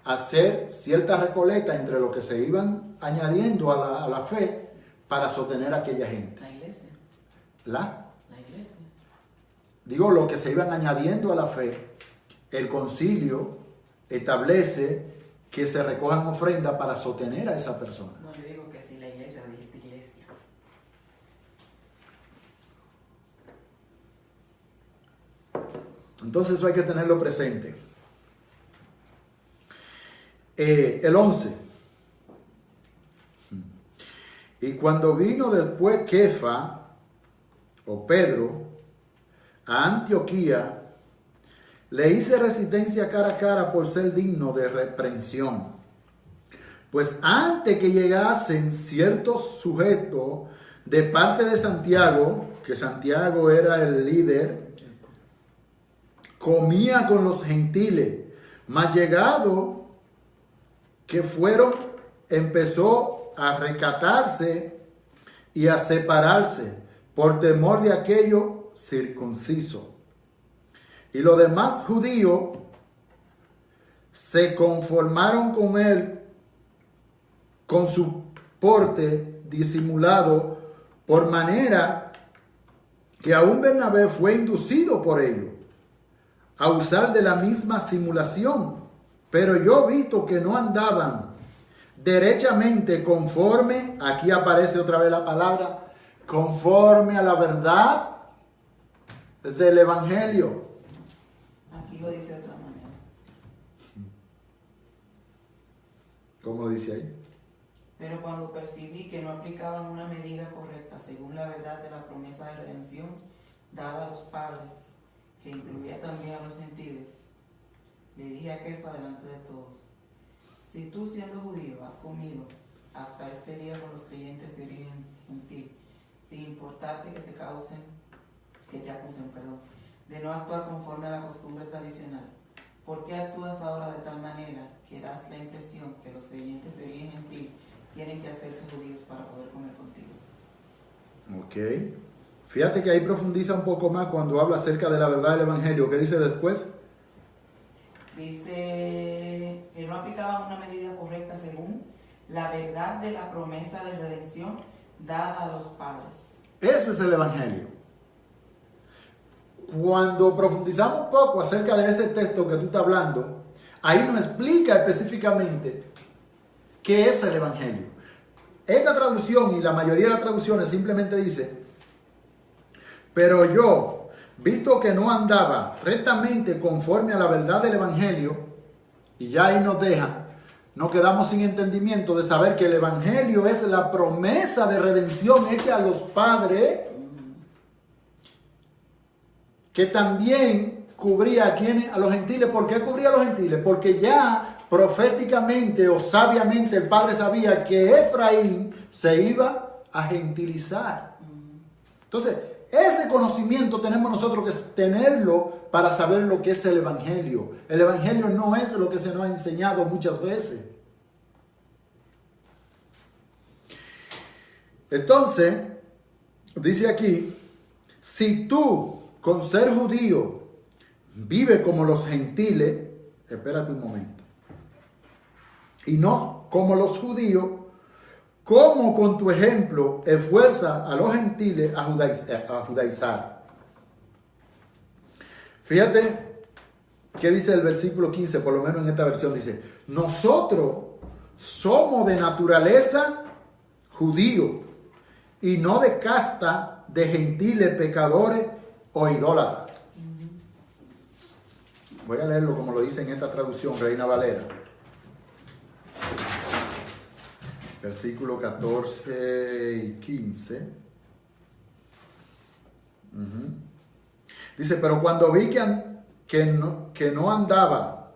hacer cierta recolecta entre lo que se iban añadiendo a la fe para sostener a aquella gente. La iglesia. La iglesia. Digo, lo que se iban añadiendo a la fe, el concilio establece que se recojan ofrendas para sostener a esa persona. No, yo digo que sí, la iglesia, dijiste iglesia. Entonces eso hay que tenerlo presente. El 11. Y cuando vino después Kefa, o Pedro, a Antioquía, le hice resistencia cara a cara por ser digno de reprensión. Pues antes que llegasen ciertos sujetos de parte de Santiago, que Santiago era el líder, comía con los gentiles, mas llegado que fueron, empezó a recatarse y a separarse por temor de aquello circunciso. Y los demás judíos se conformaron con él, con su porte disimulado, por manera que aún Bernabé fue inducido por ello a usar de la misma simulación. Pero yo visto que no andaban derechamente conforme, aquí aparece otra vez la palabra, conforme a la verdad del Evangelio. Aquí lo dice de otra manera. ¿Cómo lo dice ahí? Pero cuando percibí que no aplicaban una medida correcta según la verdad de la promesa de redención dada a los padres, que incluía también a los gentiles, le dije a Kefa delante de todos: si tú, siendo judío, has comido hasta este día con los creyentes de origen gentil, sin importarte que te acusen, de no actuar conforme a la costumbre tradicional, ¿por qué actúas ahora de tal manera que das la impresión que los creyentes de origen gentil tienen que hacerse judíos para poder comer contigo? Ok. Fíjate que ahí profundiza un poco más cuando habla acerca de la verdad del Evangelio. ¿Qué dice después? Dice que no aplicaban una medida correcta según la verdad de la promesa de redención dada a los padres. Eso es el Evangelio. Cuando profundizamos un poco acerca de ese texto que tú estás hablando, ahí nos explica específicamente qué es el Evangelio. Esta traducción y la mayoría de las traducciones simplemente dice: pero yo, visto que no andaba rectamente conforme a la verdad del Evangelio, y ya ahí nos deja, nos quedamos sin entendimiento de saber que el Evangelio es la promesa de redención hecha a los padres, que también cubría a quienes, a los gentiles. ¿Por qué cubría a los gentiles? Porque ya proféticamente o sabiamente el padre sabía que Efraín se iba a gentilizar. Entonces, ese conocimiento tenemos nosotros que tenerlo para saber lo que es el Evangelio. El Evangelio no es lo que se nos ha enseñado muchas veces. Entonces, dice aquí: si tú, con ser judío, vive como los gentiles, espérate un momento, y no como los judíos, ¿cómo con tu ejemplo esfuerza a los gentiles a judaizar? Fíjate qué dice el versículo 15, por lo menos en esta versión, dice: nosotros somos de naturaleza judío y no de casta de gentiles pecadores o idólatras. Voy a leerlo como lo dice en esta traducción, Reina Valera. Versículo 14 y 15. Dice: pero cuando vi que no andaba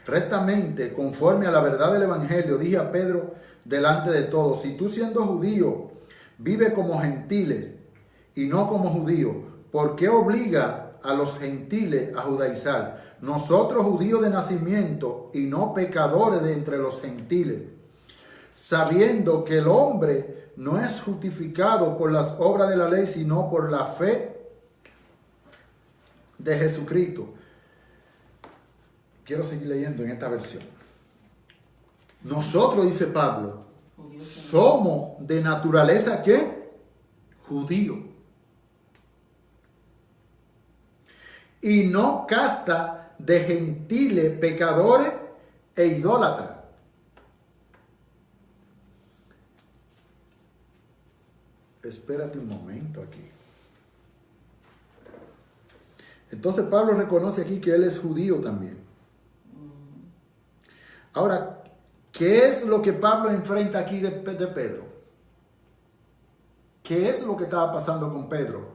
rectamente conforme a la verdad del Evangelio, dije a Pedro delante de todos: si tú, siendo judío, vive como gentiles y no como judío, ¿por qué obliga a los gentiles a judaizar? Nosotros, judíos de nacimiento y no pecadores de entre los gentiles, sabiendo que el hombre no es justificado por las obras de la ley, sino por la fe de Jesucristo. Quiero seguir leyendo en esta versión. Nosotros, dice Pablo, somos de naturaleza ¿qué? Judío. Y no casta de gentiles, pecadores e idólatras. Espérate un momento aquí. Entonces Pablo reconoce aquí que él es judío también. Ahora, ¿qué es lo que Pablo enfrenta aquí de Pedro? ¿Qué es lo que estaba pasando con Pedro?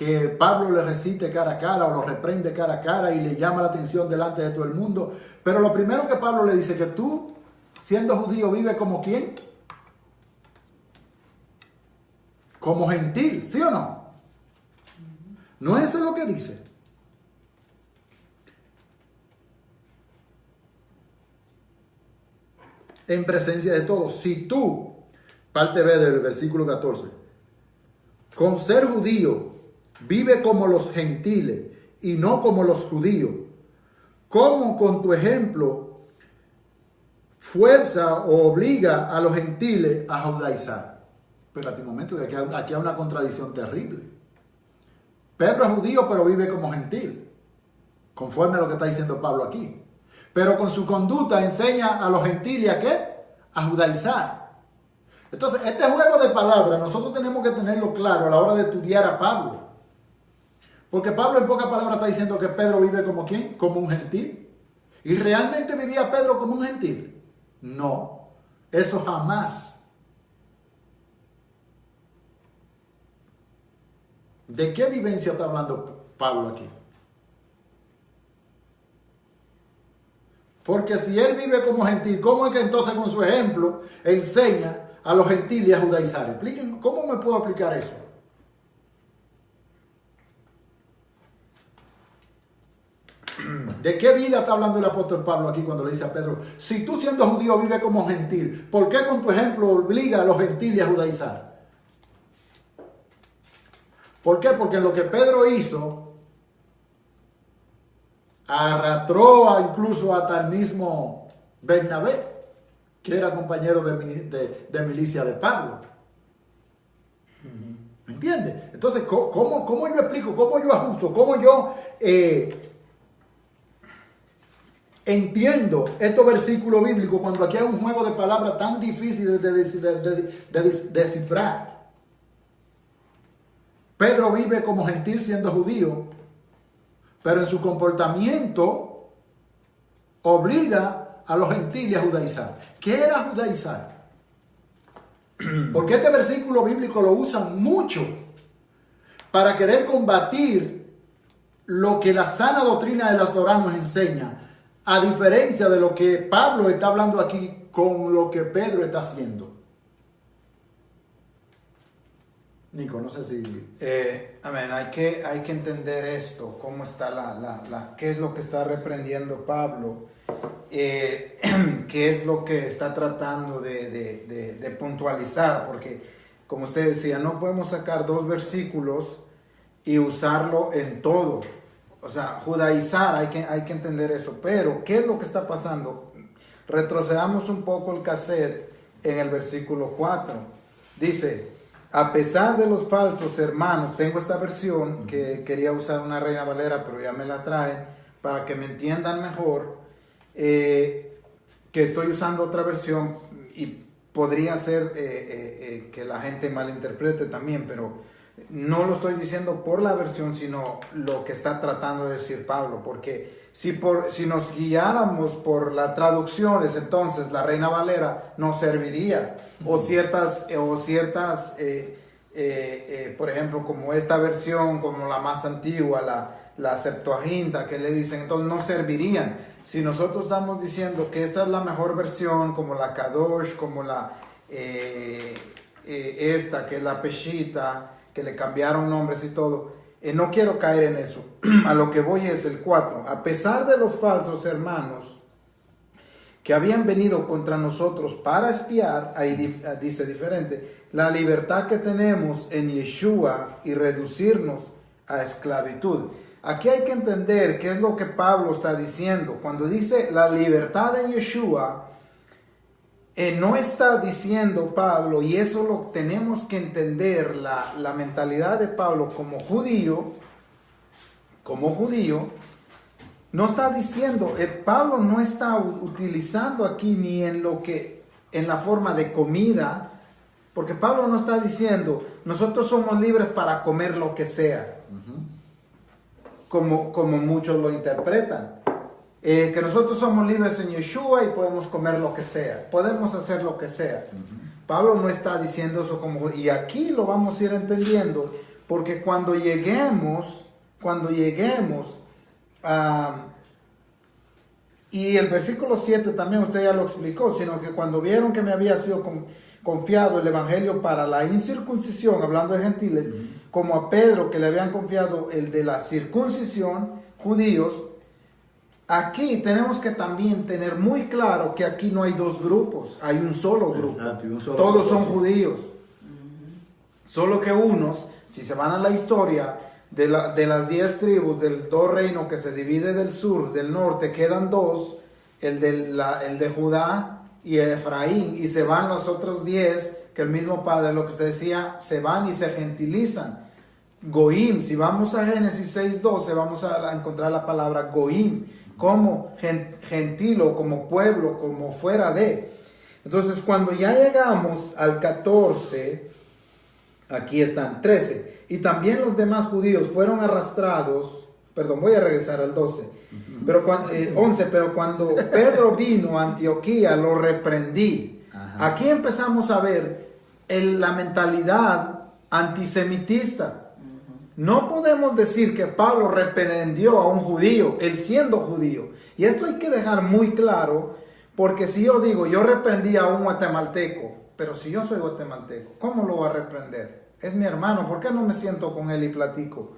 que Pablo le recite cara a cara o lo reprende cara a cara y le llama la atención delante de todo el mundo. Pero lo primero que Pablo le dice, que tú, siendo judío, vives como ¿quién? Como gentil, ¿sí o no? ¿No es eso lo que dice? En presencia de todos. Si tú, parte B del versículo 14, con ser judío, vive como los gentiles y no como los judíos, ¿cómo con tu ejemplo fuerza o obliga a los gentiles a judaizar? Espérate un momento, que aquí hay una contradicción terrible. Pedro es judío, pero vive como gentil, conforme a lo que está diciendo Pablo aquí. Pero con su conducta enseña a los gentiles ¿a qué? A judaizar. Entonces, este juego de palabras nosotros tenemos que tenerlo claro a la hora de estudiar a Pablo. Porque Pablo en pocas palabras está diciendo que Pedro vive como ¿quién? Como un gentil. ¿Y realmente vivía Pedro como un gentil? No, eso jamás. ¿De qué vivencia está hablando Pablo aquí? Porque si él vive como gentil, ¿cómo es que entonces con su ejemplo enseña a los gentiles a judaizar? Explíquenme, ¿cómo me puedo aplicar eso? ¿De qué vida está hablando el apóstol Pablo aquí cuando le dice a Pedro, si tú siendo judío vives como gentil, ¿por qué con tu ejemplo obliga a los gentiles a judaizar? ¿Por qué? Porque lo que Pedro hizo arrastró incluso hasta el mismo Bernabé, que era compañero de milicia de Pablo. ¿Entiendes? Entonces, ¿cómo yo explico? ¿Cómo yo ajusto? ¿Cómo yo entiendo estos versículos bíblicos cuando aquí hay un juego de palabras tan difícil de descifrar? Pedro vive como gentil siendo judío, pero en su comportamiento obliga a los gentiles a judaizar. ¿Qué era judaizar? Porque este versículo bíblico lo usan mucho para querer combatir lo que la sana doctrina de la Torá nos enseña, a diferencia de lo que Pablo está hablando aquí con lo que Pedro está haciendo. Nico, no sé si... Amén, hay que entender esto, cómo está qué es lo que está reprendiendo Pablo, qué es lo que está tratando de puntualizar, porque como usted decía, no podemos sacar dos versículos y usarlo en todo. O sea, judaizar, hay que entender eso, pero ¿qué es lo que está pasando? Retrocedamos un poco el cassette en el versículo 4, dice... A pesar de los falsos hermanos, tengo esta versión que quería usar una Reina Valera, pero ya me la traen para que me entiendan mejor, que estoy usando otra versión y podría ser que la gente malinterprete también, pero no lo estoy diciendo por la versión, sino lo que está tratando de decir Pablo, porque si nos guiáramos por las traducciones, entonces la Reina Valera no serviría, o ciertas por ejemplo, como esta versión, como la más antigua, la Septuaginta, que le dicen, entonces no servirían. Si nosotros estamos diciendo que esta es la mejor versión, como la Kadosh, como esta, que es la Peshita, que le cambiaron nombres y todo, no quiero caer en eso. A lo que voy es el 4. A pesar de los falsos hermanos que habían venido contra nosotros para espiar, ahí dice diferente, la libertad que tenemos en Yeshua y reducirnos a esclavitud. Aquí hay que entender qué es lo que Pablo está diciendo. Cuando dice la libertad en Yeshua, no está diciendo Pablo, y eso lo tenemos que entender, la mentalidad de Pablo como judío, no está diciendo, Pablo no está utilizando aquí ni en la forma de comida, porque Pablo no está diciendo, nosotros somos libres para comer lo que sea, como muchos lo interpretan. Que nosotros somos libres en Yeshua y podemos comer lo que sea, podemos hacer lo que sea. Pablo no está diciendo eso y aquí lo vamos a ir entendiendo, porque cuando lleguemos y el versículo 7 también usted ya lo explicó, sino que cuando vieron que me había sido confiado el evangelio para la incircuncisión, hablando de gentiles, como a Pedro que le habían confiado el de la circuncisión, judíos, aquí tenemos que también tener muy claro que aquí no hay dos grupos, hay un solo grupo. Exacto, y un solo Todos son propósito. judíos. Solo que unos, si se van a la historia de las 10 tribus del dos reinos que se divide del sur, del norte, quedan dos, el de Judá y Efraín, y se van los otros 10, que el mismo Padre, lo que usted decía, se van y se gentilizan. Goim, si vamos a Génesis 6:12, vamos a encontrar la palabra Goim, como gentil o como pueblo, como fuera de. Entonces, cuando ya llegamos al 14, aquí están 13. Y también los demás judíos fueron arrastrados. Perdón, voy a regresar al 12. Pero 11. Pero cuando Pedro vino a Antioquía, lo reprendí. Ajá. Aquí empezamos a ver la mentalidad antisemitista. No podemos decir que Pablo reprendió a un judío, él siendo judío. Y esto hay que dejar muy claro, porque si yo digo, yo reprendí a un guatemalteco, pero si yo soy guatemalteco, ¿cómo lo voy a reprender? Es mi hermano, ¿por qué no me siento con él y platico?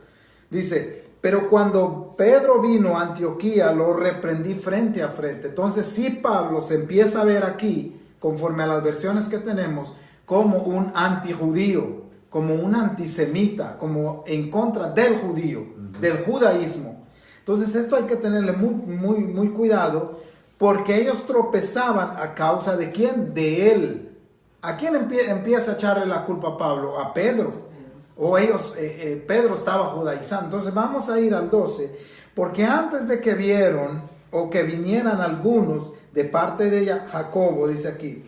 Dice, pero cuando Pedro vino a Antioquía, lo reprendí frente a frente. Entonces sí, Pablo se empieza a ver aquí, conforme a las versiones que tenemos, como un antijudío, como un antisemita, como en contra del judío, del judaísmo. Entonces esto hay que tenerle muy cuidado, porque ellos tropezaban a causa de ¿quién? De él. ¿A quién empieza a echarle la culpa a Pablo? A Pedro. O ellos, Pedro estaba judaizando. Entonces vamos a ir al 12, porque antes de que vieron o que vinieran algunos de parte de Jacobo, dice aquí,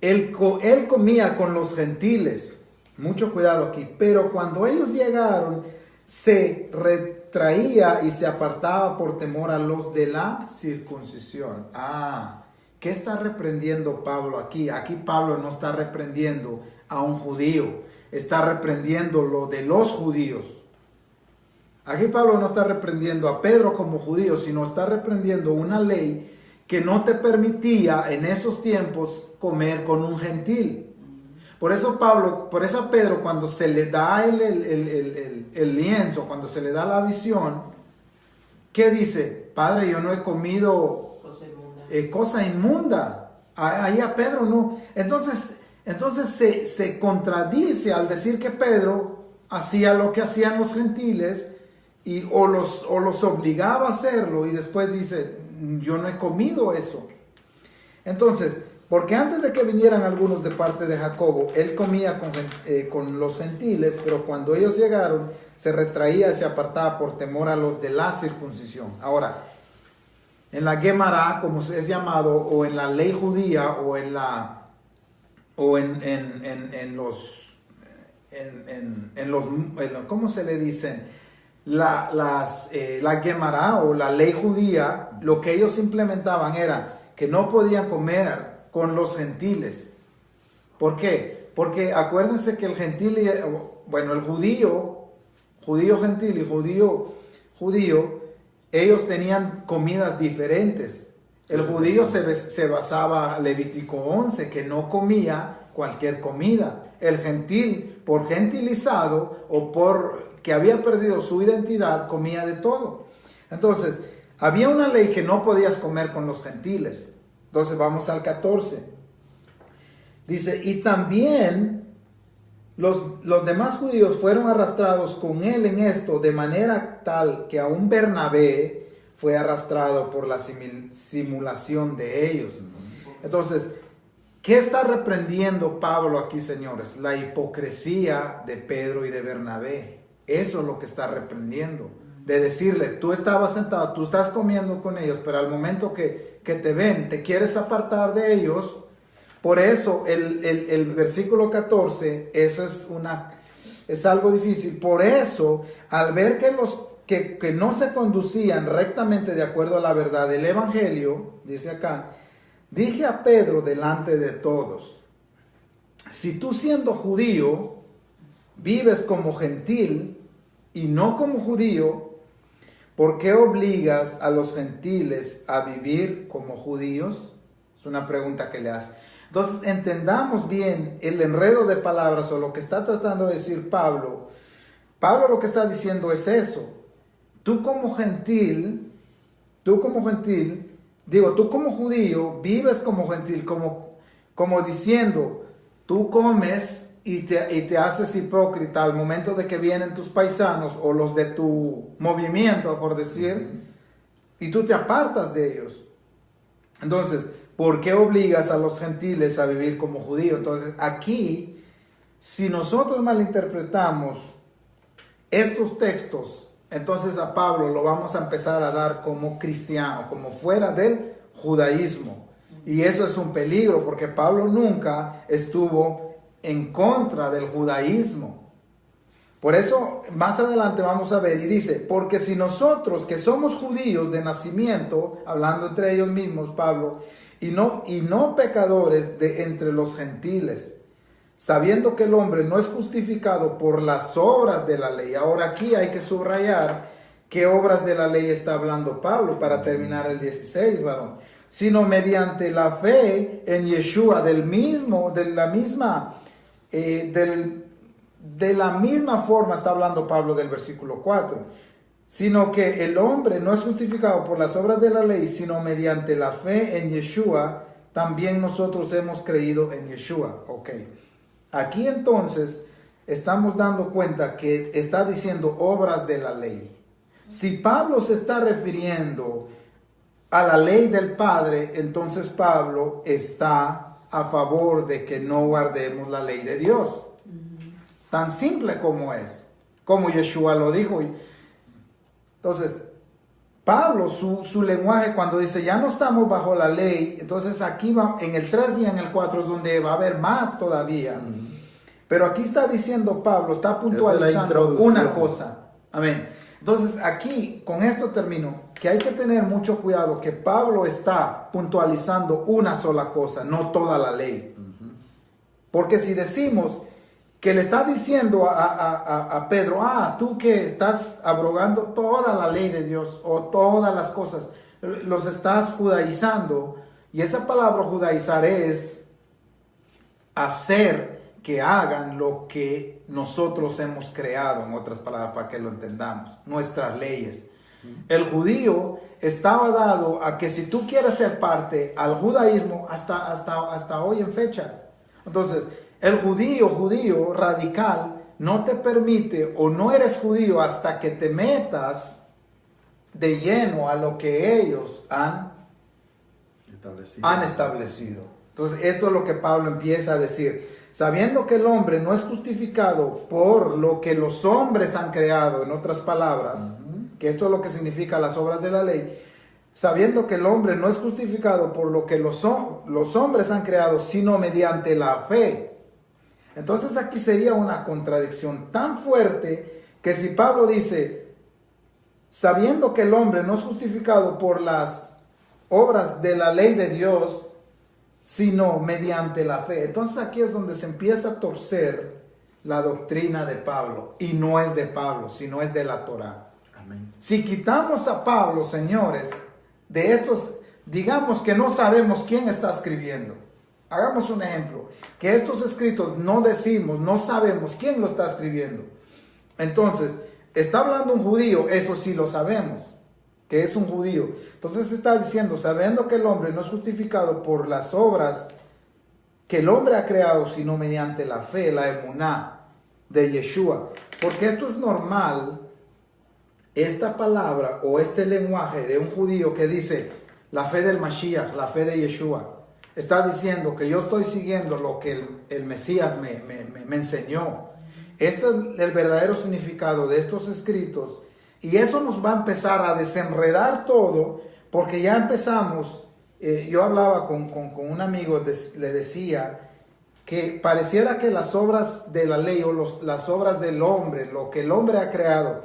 él comía con los gentiles. Mucho cuidado aquí. Pero cuando ellos llegaron, se retraía y se apartaba por temor a los de la circuncisión. ¿Qué está reprendiendo Pablo aquí? Aquí Pablo no está reprendiendo a un judío, está reprendiendo lo de los judíos. Aquí Pablo no está reprendiendo a Pedro como judío, sino está reprendiendo una ley que no te permitía en esos tiempos comer con un gentil. Por eso a Pedro, cuando se le da el lienzo, cuando se le da la visión, ¿qué dice? Padre, yo no he comido cosa inmunda. Ahí a Pedro no. Entonces se contradice al decir que Pedro hacía lo que hacían los gentiles o los obligaba a hacerlo, y después dice, yo no he comido eso. Entonces, porque antes de que vinieran algunos de parte de Jacobo, él comía con los gentiles, pero cuando ellos llegaron, se retraía y se apartaba por temor a los de la circuncisión. Ahora, en la Gemara, como es llamado, o en la ley judía, o en los ¿cómo se le dicen? La Gemara o la ley judía, lo que ellos implementaban era que no podían comer con los gentiles. ¿Por qué? Porque acuérdense que el gentil, el judío gentil y judío, ellos tenían comidas diferentes. El judío se basaba en Levítico 11, que no comía cualquier comida. El gentil, por gentilizado o por que había perdido su identidad, comía de todo. Entonces, había una ley que no podías comer con los gentiles. Entonces vamos al 14. Dice, y también los demás judíos fueron arrastrados con él en esto, de manera tal que aún Bernabé fue arrastrado por la simulación de ellos. Entonces, ¿qué está reprendiendo Pablo aquí, señores? La hipocresía de Pedro y de Bernabé. Eso es lo que está reprendiendo. De decirle, tú estabas sentado, tú estás comiendo con ellos, pero al momento que te ven, te quieres apartar de ellos. Por eso el versículo 14, eso es algo difícil. Por eso, al ver que no se conducían rectamente de acuerdo a la verdad del evangelio, dice acá, dije a Pedro delante de todos, si tú siendo judío vives como gentil y no como judío, ¿por qué obligas a los gentiles a vivir como judíos? Es una pregunta que le hace. Entonces, entendamos bien el enredo de palabras o lo que está tratando de decir Pablo. Pablo lo que está diciendo es eso. Tú como judío, vives como gentil, como diciendo, tú comes y te haces hipócrita al momento de que vienen tus paisanos o los de tu movimiento, por decir, y tú te apartas de ellos. Entonces, ¿por qué obligas a los gentiles a vivir como judíos? Entonces, aquí, si nosotros malinterpretamos estos textos, entonces a Pablo lo vamos a empezar a dar como cristiano, como fuera del judaísmo. Y eso es un peligro, porque Pablo nunca estuvo en contra del judaísmo. Por eso, más adelante vamos a ver, y dice, porque si nosotros que somos judíos de nacimiento, hablando entre ellos mismos, Pablo, y no pecadores de entre los gentiles, sabiendo que el hombre no es justificado por las obras de la ley. Ahora aquí hay que subrayar qué obras de la ley está hablando Pablo para terminar el 16, varón. Sino mediante la fe en Yeshua, de la misma forma está hablando Pablo del versículo 4. Sino que el hombre no es justificado por las obras de la ley, sino mediante la fe en Yeshua, también nosotros hemos creído en Yeshua. Ok. Aquí entonces estamos dando cuenta que está diciendo obras de la ley. Si Pablo se está refiriendo a la ley del Padre, entonces Pablo está a favor de que no guardemos la ley de Dios. Tan simple como es, como Yeshua lo dijo. Entonces, Pablo, su lenguaje cuando dice ya no estamos bajo la ley, entonces aquí va, en el 3 y en el 4 es donde va a haber más todavía. Pero aquí está diciendo Pablo, está puntualizando una cosa. Amén. Entonces aquí, con esto termino, que hay que tener mucho cuidado que Pablo está puntualizando una sola cosa, no toda la ley. Porque si decimos que le está diciendo a Pedro, tú que estás abrogando toda la ley de Dios o todas las cosas, los estás judaizando, y esa palabra judaizar es hacer que hagan lo que nosotros hemos creado, en otras palabras, para que lo entendamos, nuestras leyes. El judío estaba dado a que si tú quieres ser parte al judaísmo hasta hoy en fecha. Entonces, el judío radical no te permite, o no eres judío hasta que te metas de lleno a lo que ellos han establecido. Entonces, esto es lo que Pablo empieza a decir. Sabiendo que el hombre no es justificado por lo que los hombres han creado, en otras palabras, que esto es lo que significa las obras de la ley, sabiendo que el hombre no es justificado por lo que los hombres han creado, sino mediante la fe. Entonces aquí sería una contradicción tan fuerte que si Pablo dice, sabiendo que el hombre no es justificado por las obras de la ley de Dios, sino mediante la fe. Entonces aquí es donde se empieza a torcer la doctrina de Pablo, y no es de Pablo, sino es de la Torá. Amén. Si quitamos a Pablo, señores, de estos, digamos que no sabemos quién está escribiendo. Hagamos un ejemplo, que estos escritos no sabemos quién lo está escribiendo. Entonces, está hablando un judío, eso sí lo sabemos, que es un judío. Entonces está diciendo, sabiendo que el hombre no es justificado por las obras que el hombre ha creado, sino mediante la fe, la emuná de Yeshua. Porque esto es normal, esta palabra o este lenguaje de un judío que dice la fe del Mashiach, la fe de Yeshua. Está diciendo que yo estoy siguiendo lo que el Mesías me enseñó. Este es el verdadero significado de estos escritos. Y eso nos va a empezar a desenredar todo, porque ya empezamos. Yo hablaba con un amigo, le decía que pareciera que las obras de la ley o las obras del hombre, lo que el hombre ha creado,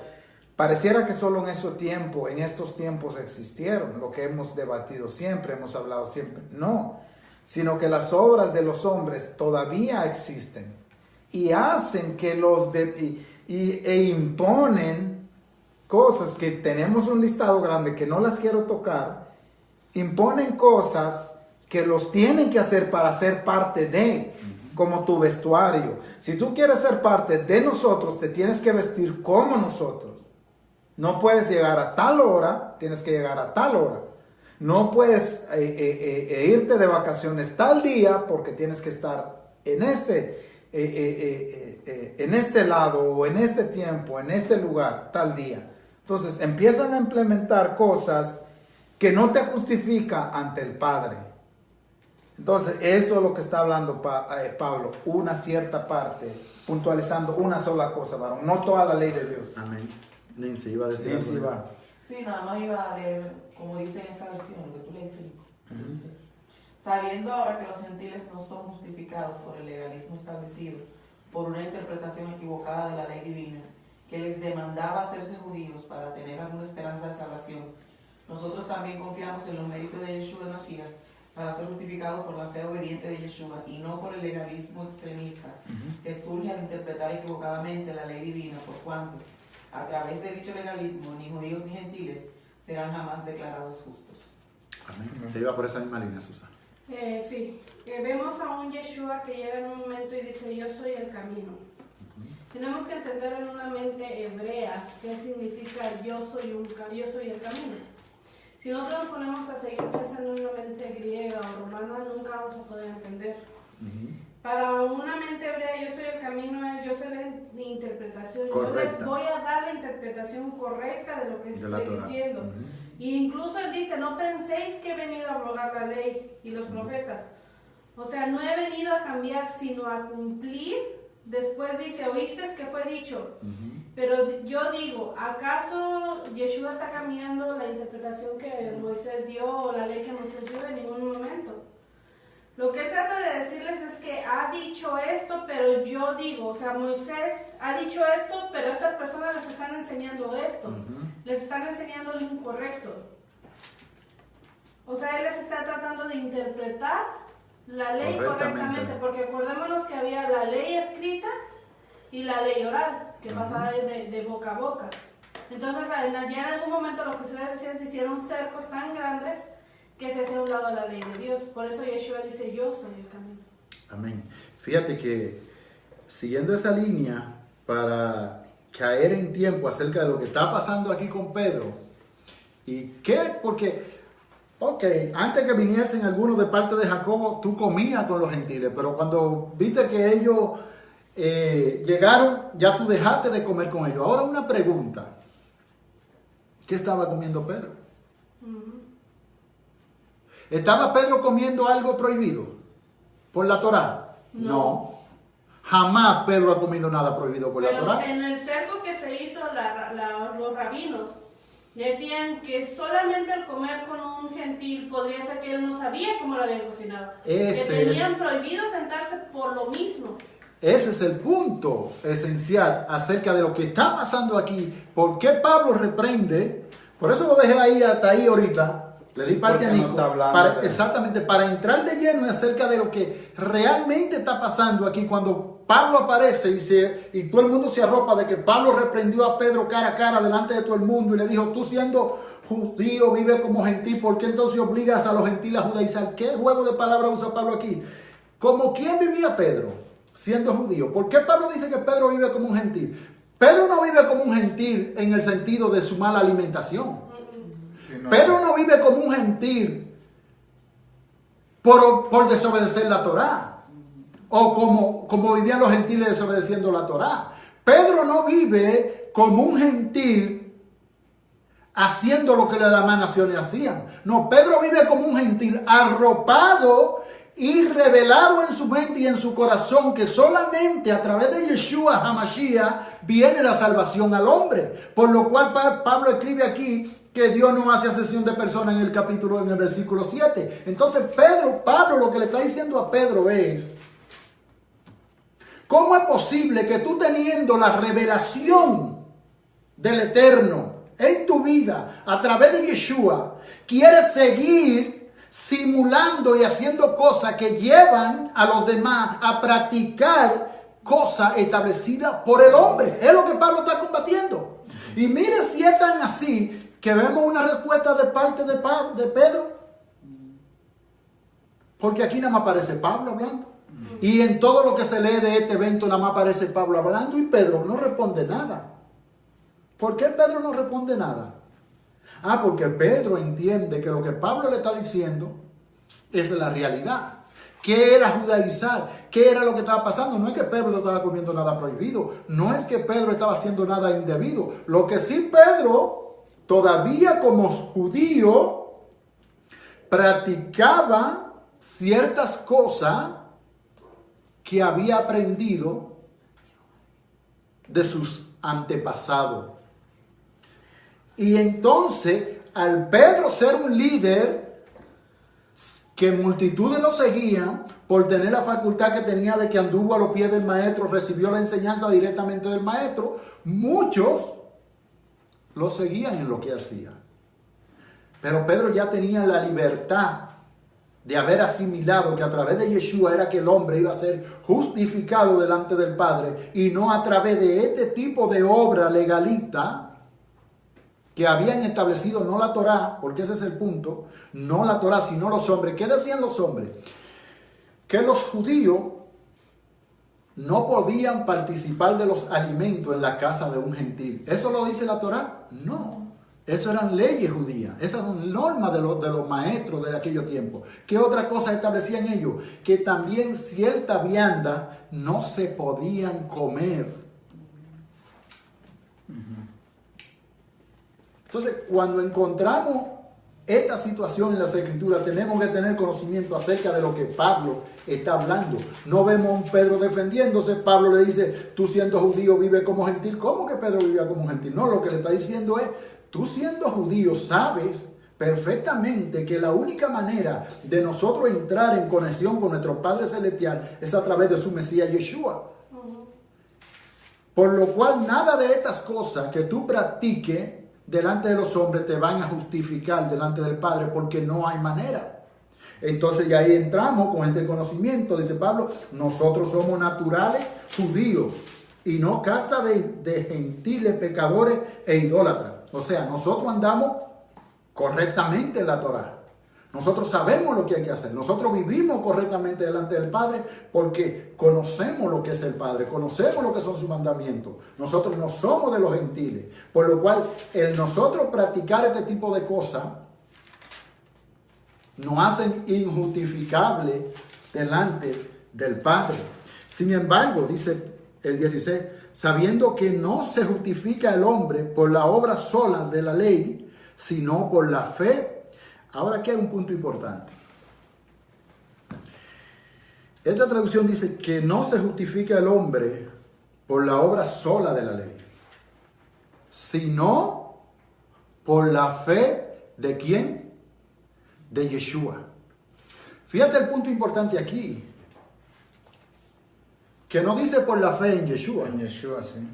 pareciera que solo en estos tiempos existieron, lo que hemos debatido siempre, hemos hablado siempre. No, sino que las obras de los hombres todavía existen. y hacen que e imponen cosas que tenemos un listado grande que no las quiero tocar, imponen cosas que los tienen que hacer para ser parte de, como tu vestuario. Si tú quieres ser parte de nosotros, te tienes que vestir como nosotros. No puedes llegar a tal hora, tienes que llegar a tal hora. No puedes irte de vacaciones tal día porque tienes que estar en este lado o en este tiempo, en este lugar, tal día. Entonces empiezan a implementar cosas que no te justifica ante el Padre. Entonces eso es lo que está hablando Pablo, una cierta parte, puntualizando una sola cosa, varón, no toda la ley de Dios. Amén. Nancy iba a decir Nancy algo. va. Sí, nada más iba a leer, como dice en esta versión, lo que tú leíste, Nico. Dice, sabiendo ahora que los gentiles no son justificados por el legalismo establecido, por una interpretación equivocada de la ley divina, que les demandaba hacerse judíos para tener alguna esperanza de salvación, nosotros también confiamos en los méritos de Yeshua de Mashiach para ser justificados por la fe obediente de Yeshua y no por el legalismo extremista que surge al interpretar equivocadamente la ley divina, por cuanto a través de dicho legalismo ni judíos ni gentiles serán jamás declarados justos. Amén. Te iba por esa misma línea, Susana. Sí, vemos a un Yeshua que llega en un momento y dice, yo soy el camino. Tenemos que entender en una mente hebrea qué significa yo soy el camino. Si nosotros nos ponemos a seguir pensando en una mente griega o romana, nunca vamos a poder entender. Para una mente hebrea, yo soy el camino, yo soy la interpretación. Correcta. Yo les voy a dar la interpretación correcta de lo que De la estoy Torah. diciendo. Y incluso él dice, no penséis que he venido a abrogar la ley y los profetas. O sea, no he venido a cambiar, sino a cumplir. Después dice, oíste que fue dicho. Pero yo digo, ¿acaso Yeshua está cambiando la interpretación que Moisés dio o la ley que Moisés dio? En ningún momento. Lo que él trata de decirles es que ha dicho esto, pero yo digo, o sea, Moisés ha dicho esto, pero estas personas les están enseñando esto. Les están enseñando lo incorrecto. O sea, él les está tratando de interpretar la ley correctamente, porque acordémonos que había la ley escrita y la ley oral, que pasaba de boca a boca. Entonces, ya en algún momento lo que se les decía, se hicieron cercos tan grandes que se hacía a un lado la ley de Dios. Por eso Yeshua dice, yo soy el camino. Amén. Fíjate que siguiendo esa línea, para caer en tiempo acerca de lo que está pasando aquí con Pedro, y qué, porque, ok, antes que viniesen algunos de parte de Jacobo, tú comías con los gentiles, pero cuando viste que ellos llegaron, ya tú dejaste de comer con ellos. Ahora una pregunta, ¿qué estaba comiendo Pedro? ¿Estaba Pedro comiendo algo prohibido por la Torá? No. Jamás Pedro ha comido nada prohibido por la Pero Torá. en el cerco que se hizo, los rabinos decían que solamente el comer con un gentil podría ser que él no sabía cómo lo habían cocinado. Que tenían prohibido sentarse por lo mismo. Ese es el punto esencial acerca de lo que está pasando aquí. ¿Por qué Pablo reprende? Por eso lo dejé ahí hasta ahí ahorita. Le di parte a Nico, exactamente, para entrar de lleno acerca de lo que realmente está pasando aquí. Cuando Pablo aparece y todo el mundo se arropa de que Pablo reprendió a Pedro cara a cara delante de todo el mundo y le dijo, tú siendo judío vive como gentil, ¿por qué entonces obligas a los gentiles a judaizar? ¿Qué juego de palabras usa Pablo aquí? ¿Como quién vivía Pedro siendo judío? ¿Por qué Pablo dice que Pedro vive como un gentil? Pedro no vive como un gentil en el sentido de su mala alimentación. Pedro no vive como un gentil por desobedecer la Torá, o como vivían los gentiles desobedeciendo la Torá. Pedro no vive como un gentil haciendo lo que las demás naciones hacían. No, Pedro vive como un gentil arropado y revelado en su mente y en su corazón que solamente a través de Yeshua HaMashiach viene la salvación al hombre. Por lo cual Pablo escribe aquí que Dios no hace acepción de personas en el versículo 7. Entonces Pablo lo que le está diciendo a Pedro es, ¿cómo es posible que tú teniendo la revelación del Eterno en tu vida a través de Yeshua, quieres seguir simulando y haciendo cosas que llevan a los demás a practicar cosa establecida por el hombre. Es lo que Pablo está combatiendo. Y mire si es tan así que vemos una respuesta de parte de Pedro. Porque aquí nada más aparece Pablo hablando. Y en todo lo que se lee de este evento nada más aparece Pablo hablando y Pedro no responde nada. ¿Por qué Pedro no responde nada? Porque Pedro entiende que lo que Pablo le está diciendo es la realidad. ¿Qué era judaizar? ¿Qué era lo que estaba pasando? No es que Pedro no estaba comiendo nada prohibido. No es que Pedro estaba haciendo nada indebido. Lo que sí Pedro, todavía como judío, practicaba ciertas cosas que había aprendido de sus antepasados. Y entonces, al Pedro ser un líder, que multitudes lo seguían por tener la facultad que tenía de que anduvo a los pies del maestro, recibió la enseñanza directamente del maestro, muchos lo seguían en lo que hacía. Pero Pedro ya tenía la libertad de haber asimilado que a través de Yeshua era que el hombre iba a ser justificado delante del Padre y no a través de este tipo de obra legalista que habían establecido no la Torá, porque ese es el punto, no la Torá, sino los hombres. ¿Qué decían los hombres? Que los judíos no podían participar de los alimentos en la casa de un gentil. ¿Eso lo dice la Torá? No. Eso eran leyes judías. Esas eran normas de los maestros de aquellos tiempos. ¿Qué otra cosa establecían ellos? Que también cierta vianda no se podían comer. Entonces, cuando encontramos esta situación en las Escrituras, tenemos que tener conocimiento acerca de lo que Pablo está hablando. No vemos a un Pedro defendiéndose. Pablo le dice, tú siendo judío vive como gentil. ¿Cómo que Pedro vivía como gentil? No, lo que le está diciendo es, tú siendo judío sabes perfectamente que la única manera de nosotros entrar en conexión con nuestro Padre Celestial es a través de su Mesías Yeshua. Por lo cual nada de estas cosas que tú practiques delante de los hombres te van a justificar delante del Padre, porque no hay manera. Entonces ya ahí entramos con este conocimiento, dice Pablo, nosotros somos naturales judíos y no casta de gentiles, pecadores e idólatras. O sea, nosotros andamos correctamente en la Torá. Nosotros sabemos lo que hay que hacer. Nosotros vivimos correctamente delante del Padre porque conocemos lo que es el Padre, conocemos lo que son sus mandamientos. Nosotros no somos de los gentiles. Por lo cual, el nosotros practicar este tipo de cosas nos hacen injustificables delante del Padre. Sin embargo, dice el 16, sabiendo que no se justifica el hombre por la obra sola de la ley, sino por la fe. Ahora aquí hay un punto importante. Esta traducción dice que no se justifica el hombre por la obra sola de la ley, sino por la fe de ¿quién? De Yeshua. Fíjate el punto importante aquí, que no dice por la fe en Yeshua. En Yeshua, sí.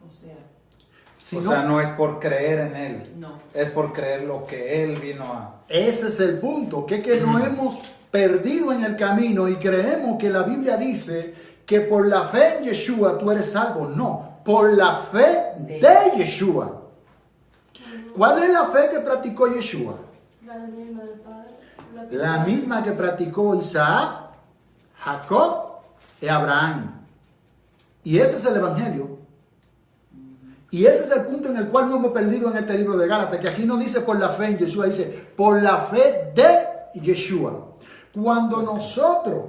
O sea, O sea, no es por creer en Él. no. Es por creer lo que Él vino a... Ese es el punto, que nos hemos perdido en el camino y creemos que la Biblia dice que por la fe en Yeshua tú eres salvo. No, por la fe de Yeshua. ¿Cuál es la fe que practicó Yeshua? La misma del Padre. La misma que practicó Isaac, Jacob y Abraham. Y ese es el Evangelio. Y ese es el punto en el cual nos hemos perdido en este libro de Gálatas, que aquí no dice por la fe en Yeshua, dice por la fe de Yeshua. Cuando nosotros,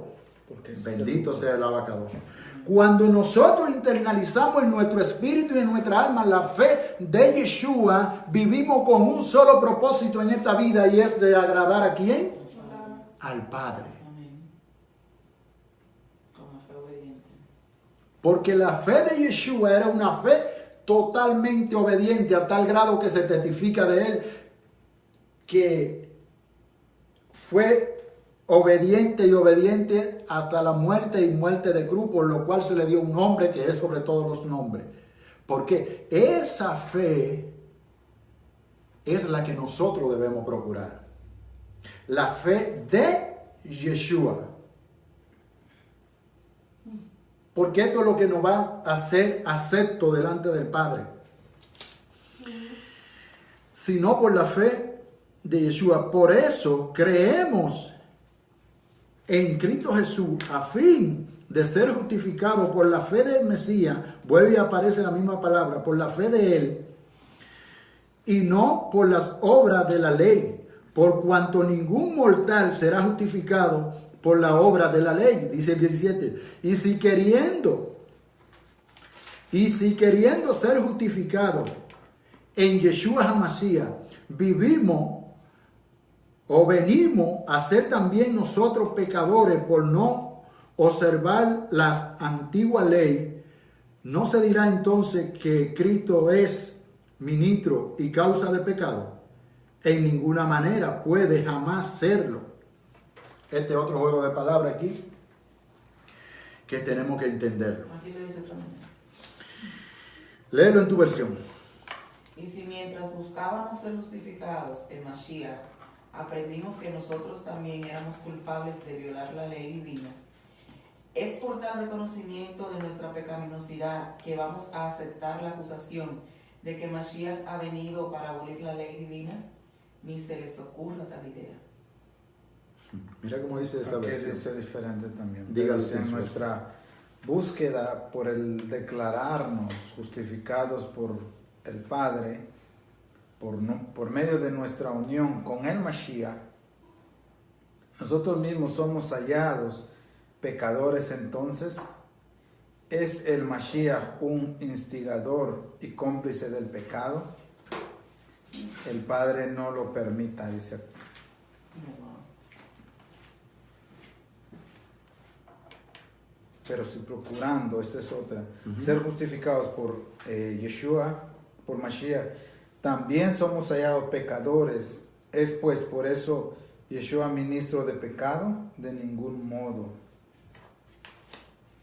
bendito sea el abacados, cuando nosotros internalizamos en nuestro espíritu y en nuestra alma la fe de Yeshua, vivimos con un solo propósito en esta vida y es de agradar ¿a quién? Al Padre. Amén. Con la fe obediente. Porque la fe de Yeshua era una fe totalmente obediente a tal grado que se testifica de él que fue obediente y obediente hasta la muerte y muerte de cruz, por lo cual se le dio un nombre que es sobre todos los nombres. Porque esa fe es la que nosotros debemos procurar. La fe de Yeshua. porque esto es lo que nos va a hacer acepto delante del Padre, sino por la fe de Yeshua. Por eso creemos en Cristo Jesús a fin de ser justificado por la fe del Mesías. Vuelve y aparece la misma palabra, por la fe de Él, y no por las obras de la ley, por cuanto ningún mortal será justificado por la obra de la ley, dice el 17. Y si queriendo ser justificado en Yeshua HaMashiach, vivimos o venimos a ser también nosotros pecadores por no observar las antiguas leyes, ¿no se dirá entonces que Cristo es ministro y causa de pecado? En ninguna manera puede jamás serlo. Este otro juego de palabras aquí que tenemos que entenderlo. Aquí lo dice otra manera. Léelo en tu versión. Y si mientras buscábamos ser justificados en Mashiach, aprendimos que nosotros también éramos culpables de violar la ley divina, es por tal reconocimiento de nuestra pecaminosidad que vamos a aceptar la acusación de que Mashiach ha venido para abolir la ley divina. Ni se les ocurra tal idea. Mira cómo dice esa Aquí versión. dice diferente también. Dígalo, Dice, en nuestra búsqueda por el declararnos justificados por el Padre, por medio de nuestra unión con el Mashiach, nosotros mismos somos hallados pecadores. Entonces, ¿es el Mashiach un instigador y cómplice del pecado? El Padre no lo permita, dice aquí. Pero si procurando, esta es otra, ser justificados por Yeshua, por Mashiach, también somos hallados pecadores. ¿Es pues por eso Yeshua ministro de pecado? De ningún modo.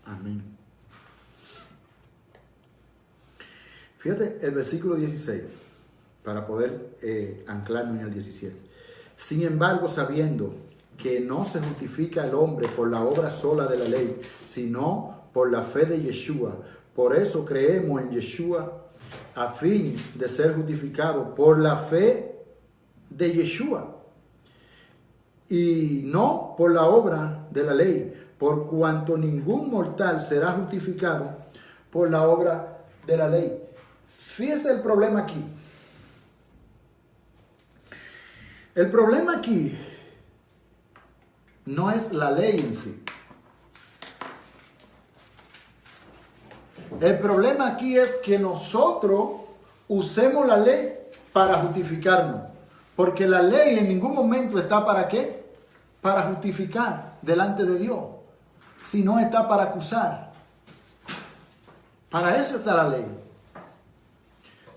Amén. Fíjate el versículo 16, para poder anclarnos en el 17. Sin embargo, sabiendo que no se justifica el hombre por la obra sola de la ley, sino por la fe de Yeshua. Por eso creemos en Yeshua a fin de ser justificado por la fe de Yeshua y no por la obra de la ley, por cuanto ningún mortal será justificado por la obra de la ley. Fíjese el problema aquí. El problema aquí no es la ley en sí. El problema aquí es que nosotros usemos la ley para justificarnos. Porque la ley en ningún momento está para qué? Para justificar delante de Dios. Sino está para acusar. Para eso está la ley.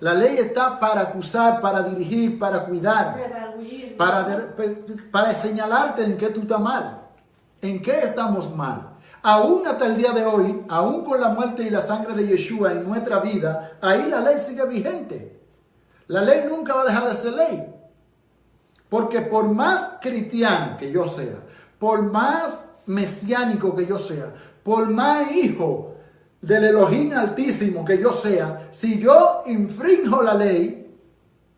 La ley está para acusar, para dirigir, para cuidar. Para señalarte en qué tú estás mal. En qué estamos mal. Aún hasta el día de hoy, aún con la muerte y la sangre de Yeshua en nuestra vida, ahí la ley sigue vigente. La ley nunca va a dejar de ser ley. Porque por más cristiano que yo sea, por más mesiánico que yo sea, por más hijo del Elohim Altísimo que yo sea, si yo infrinjo la ley,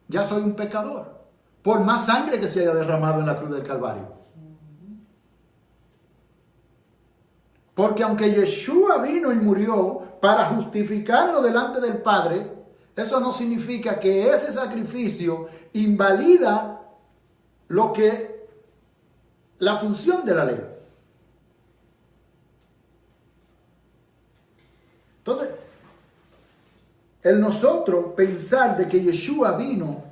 ya soy un pecador. Por más sangre que se haya derramado en la cruz del Calvario. Porque aunque Yeshua vino y murió para justificarnos delante del Padre, eso no significa que ese sacrificio invalida la función de la ley. Entonces, el nosotros pensar de que Yeshua vino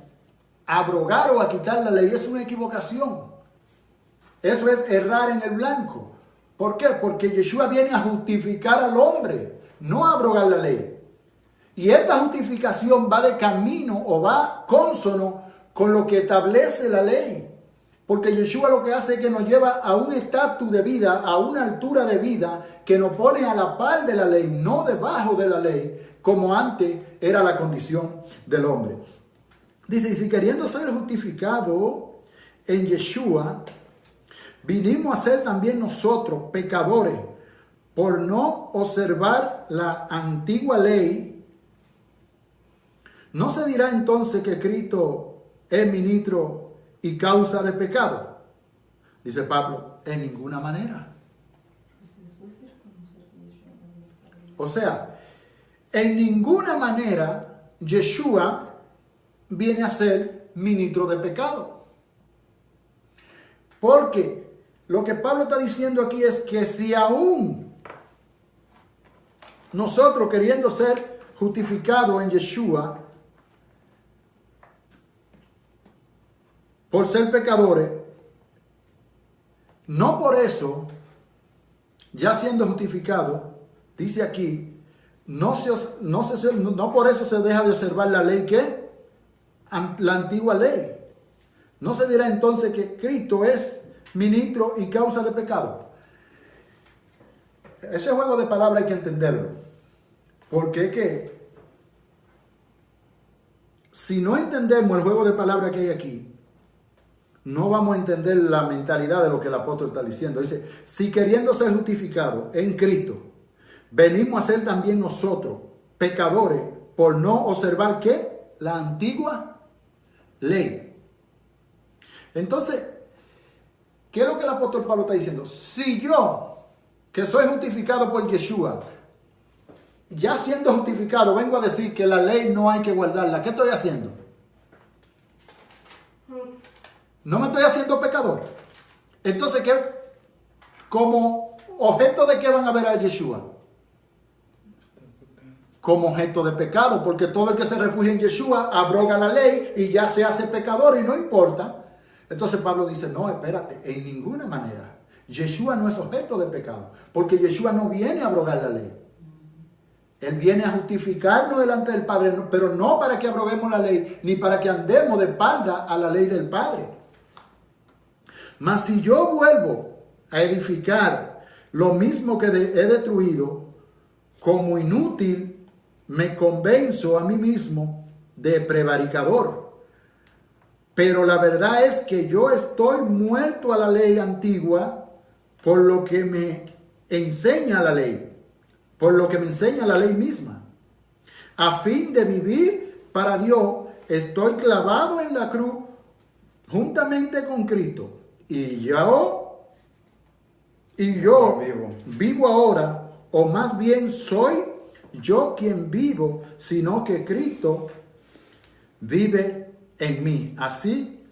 a abrogar o a quitar la ley es una equivocación. Eso es errar en el blanco. ¿Por qué? Porque Yeshua viene a justificar al hombre, no a abrogar la ley. Y esta justificación va de camino o va cónsono con lo que establece la ley. Porque Yeshua lo que hace es que nos lleva a un estatus de vida, a una altura de vida que nos pone a la par de la ley, no debajo de la ley, como antes era la condición del hombre. Dice, y si queriendo ser justificado en Yeshua, vinimos a ser también nosotros pecadores, por no observar la antigua ley, ¿no se dirá entonces que Cristo es ministro y causa de pecado? Dice Pablo, en ninguna manera. O sea, en ninguna manera Yeshua viene a ser ministro de pecado. Porque lo que Pablo está diciendo aquí es que si aún nosotros queriendo ser justificados en Yeshua por ser pecadores, no por eso, ya siendo justificado, dice aquí, no por eso se deja de observar la ley que la antigua ley. ¿No se dirá entonces que Cristo es ministro y causa de pecado? Ese juego de palabras hay que entenderlo. Porque es que si no entendemos el juego de palabras que hay aquí, no vamos a entender la mentalidad de lo que el apóstol está diciendo. Dice, si queriendo ser justificados en Cristo, venimos a ser también nosotros pecadores por no observar ¿qué? La antigua ley. Entonces, ¿qué es lo que el apóstol Pablo está diciendo? Si yo, que soy justificado por Yeshua, ya siendo justificado, vengo a decir que la ley no hay que guardarla, ¿qué estoy haciendo? No me estoy haciendo pecador. Entonces, ¿qué? Como objeto de qué van a ver a Yeshua? Como objeto de pecado, porque todo el que se refugia en Yeshua abroga la ley y ya se hace pecador y no importa. Entonces Pablo dice, no, espérate, en ninguna manera. Yeshua no es objeto de pecado, porque Yeshua no viene a abrogar la ley. Él viene a justificarnos delante del Padre, pero no para que abroguemos la ley, ni para que andemos de espalda a la ley del Padre. Mas si yo vuelvo a edificar lo mismo que he destruido, como inútil, me convenzo a mí mismo de prevaricador. Pero la verdad es que yo estoy muerto a la ley antigua por lo que me enseña la ley, por lo que me enseña la ley misma. A fin de vivir para Dios, estoy clavado en la cruz juntamente con Cristo. Y yo vivo ahora, o más bien soy yo quien vivo, sino que Cristo vive en mí. Así,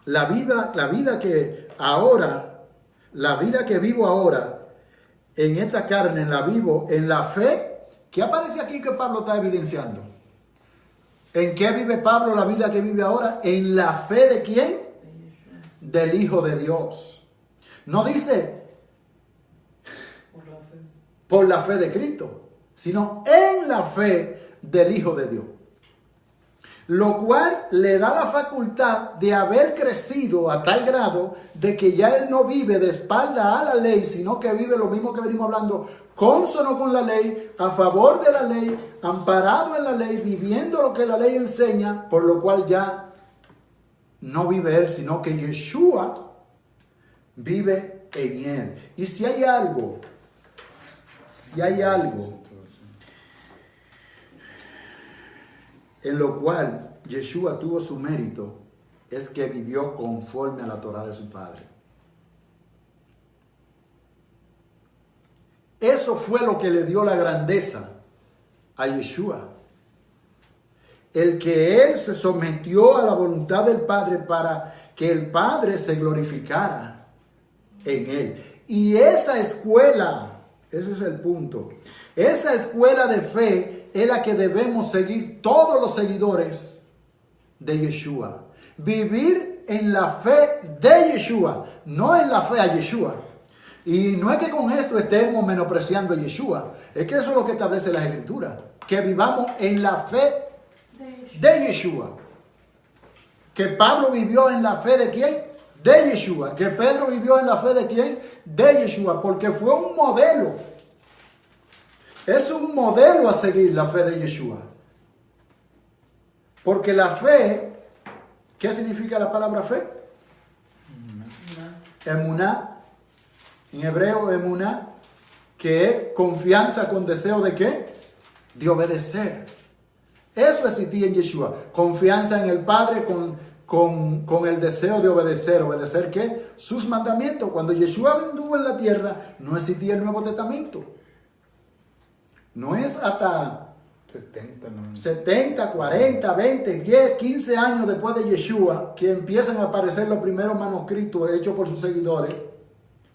la vida que vivo ahora en esta carne, la vivo en la fe. ¿Qué aparece aquí que Pablo está evidenciando? ¿En qué vive Pablo la vida que vive ahora? ¿En la fe de quién? Del Hijo de Dios. No dice por la fe de Cristo, sino en la fe del Hijo de Dios. Lo cual le da la facultad de haber crecido a tal grado de que ya él no vive de espalda a la ley, sino que vive lo mismo que venimos hablando, cónsono con la ley, a favor de la ley, amparado en la ley, viviendo lo que la ley enseña, por lo cual ya no vive él, sino que Yeshua vive en él. Y si hay algo en lo cual Yeshua tuvo su mérito, es que vivió conforme a la Torah de su padre. Eso fue lo que le dio la grandeza a Yeshua. El que él se sometió a la voluntad del Padre para que el Padre se glorificara en él. Y esa escuela, ese es el punto, esa escuela de fe es la que debemos seguir todos los seguidores de Yeshua. Vivir en la fe de Yeshua, no en la fe a Yeshua. Y no es que con esto estemos menospreciando a Yeshua, es que eso es lo que establece la Escritura, que vivamos en la fe de Yeshua. Que Pablo vivió en la fe de ¿quién? De Yeshua. Que Pedro vivió en la fe de ¿quién? De Yeshua, porque fue un modelo. Es un modelo a seguir la fe de Yeshua. Porque la fe, ¿qué significa la palabra fe? Emuná. En hebreo, emuná que es confianza con deseo de ¿qué? De obedecer. Eso existía en Yeshua. Confianza en el Padre con el deseo de obedecer. ¿Obedecer qué? Sus mandamientos. Cuando Yeshua anduvo en la tierra, no existía el Nuevo Testamento. No es hasta 70, 40, 20, 10, 15 años después de Yeshua que empiezan a aparecer los primeros manuscritos hechos por sus seguidores.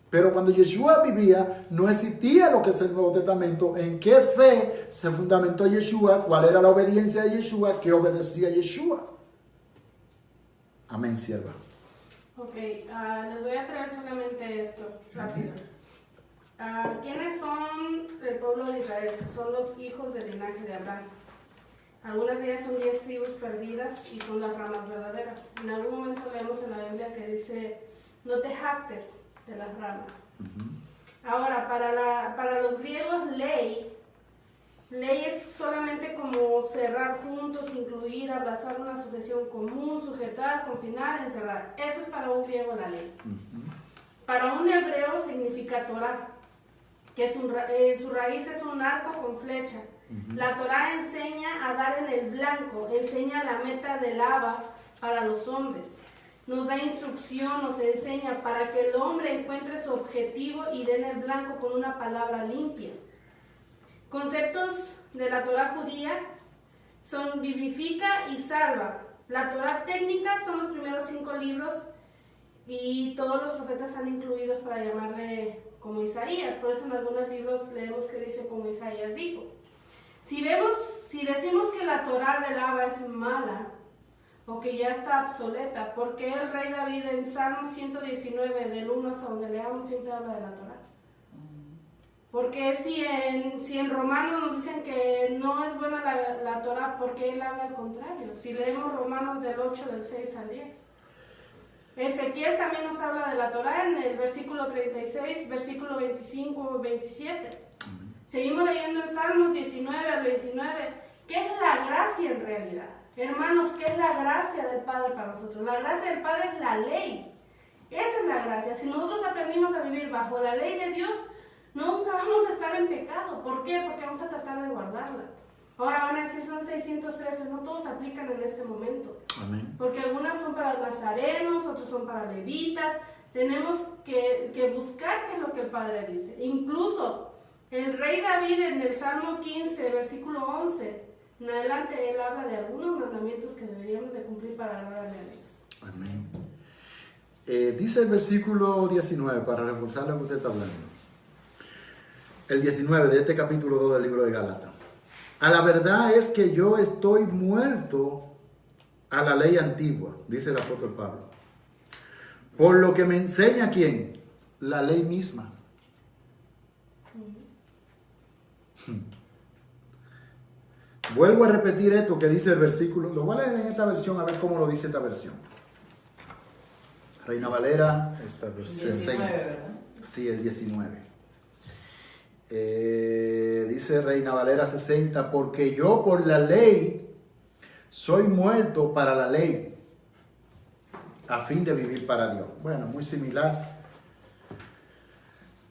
Pero cuando Yeshua vivía, no existía lo que es el Nuevo Testamento. ¿En qué fe se fundamentó Yeshua? ¿Cuál era la obediencia de Yeshua? ¿Qué obedecía Yeshua? Amén, sierva. Ok, les voy a traer solamente esto, rápido. ¿Quiénes son el pueblo de Israel? Son los hijos del linaje de Abraham. Algunas de ellas son 10 tribus perdidas y son las ramas verdaderas. En algún momento leemos en la Biblia que dice, no te jactes de las ramas. Ahora, para los griegos, ley es solamente como cerrar juntos, incluir, abrazar una sujeción común, sujetar, confinar, encerrar. Eso es para un griego la ley. Para un hebreo significa Torah, que su raíz es un arco con flecha. La Torah enseña a dar en el blanco, enseña la meta del Abba para los hombres. Nos da instrucción, nos enseña para que el hombre encuentre su objetivo y dé en el blanco con una palabra limpia. Conceptos de la Torah judía son vivifica y salva. La Torah técnica son los primeros 5 libros y todos los profetas están incluidos para llamarle como Isaías. Por eso en algunos libros leemos que dice como Isaías dijo. Si decimos que la Torah del Abba es mala o que ya está obsoleta, ¿por qué el rey David en Salmo 119 del 1 hasta donde leamos siempre habla de la Torah? Porque si en Romanos nos dicen que no es buena la Torah, ¿por qué él habla al contrario? Si leemos Romanos del 8, del 6 al 10. Ezequiel también nos habla de la Torah en el versículo 36, versículo 25, 27. Seguimos leyendo en Salmos 19 al 29. ¿Qué es la gracia en realidad? Hermanos, ¿qué es la gracia del Padre para nosotros? La gracia del Padre es la ley. Esa es la gracia. Si nosotros aprendimos a vivir bajo la ley de Dios, nunca vamos a estar en pecado. ¿Por qué? Porque vamos a tratar de guardarla. Ahora van a decir, son 613, no todos aplican en este momento. Amén. Porque algunas son para nazarenos, otros son para levitas. Tenemos que buscar qué es lo que el Padre dice. Incluso el rey David en el Salmo 15, versículo 11, en adelante él habla de algunos mandamientos que deberíamos de cumplir para agradarle a Dios. Amén. Dice el versículo 19, para reforzar lo que usted está hablando. El 19 de este capítulo 2 del libro de Gálatas. A la verdad es que yo estoy muerto a la ley antigua, dice el apóstol Pablo. Por lo que me enseña ¿quién? La ley misma. Vuelvo a repetir esto que dice el versículo. Lo voy a leer en esta versión a ver cómo lo dice esta versión. Reina Valera, esta versión. 19, ¿verdad? Sí, el 19. Dice Reina Valera 60, porque yo por la ley soy muerto para la ley, a fin de vivir para Dios. Bueno, muy similar.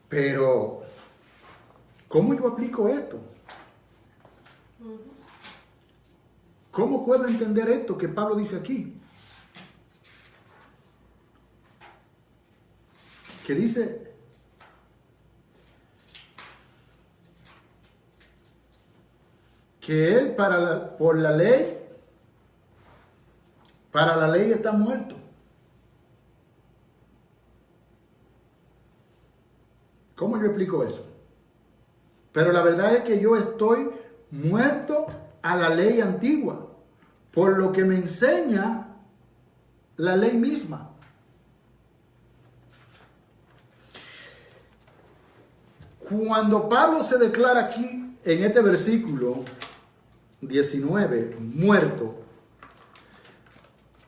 Pero, ¿cómo yo aplico esto? ¿Cómo puedo entender esto que Pablo dice aquí? Que dice que él por la ley, para la ley está muerto. ¿Cómo yo explico eso? Pero la verdad es que yo estoy muerto a la ley antigua, por lo que me enseña la ley misma. Cuando Pablo se declara aquí en este versículo 19, muerto,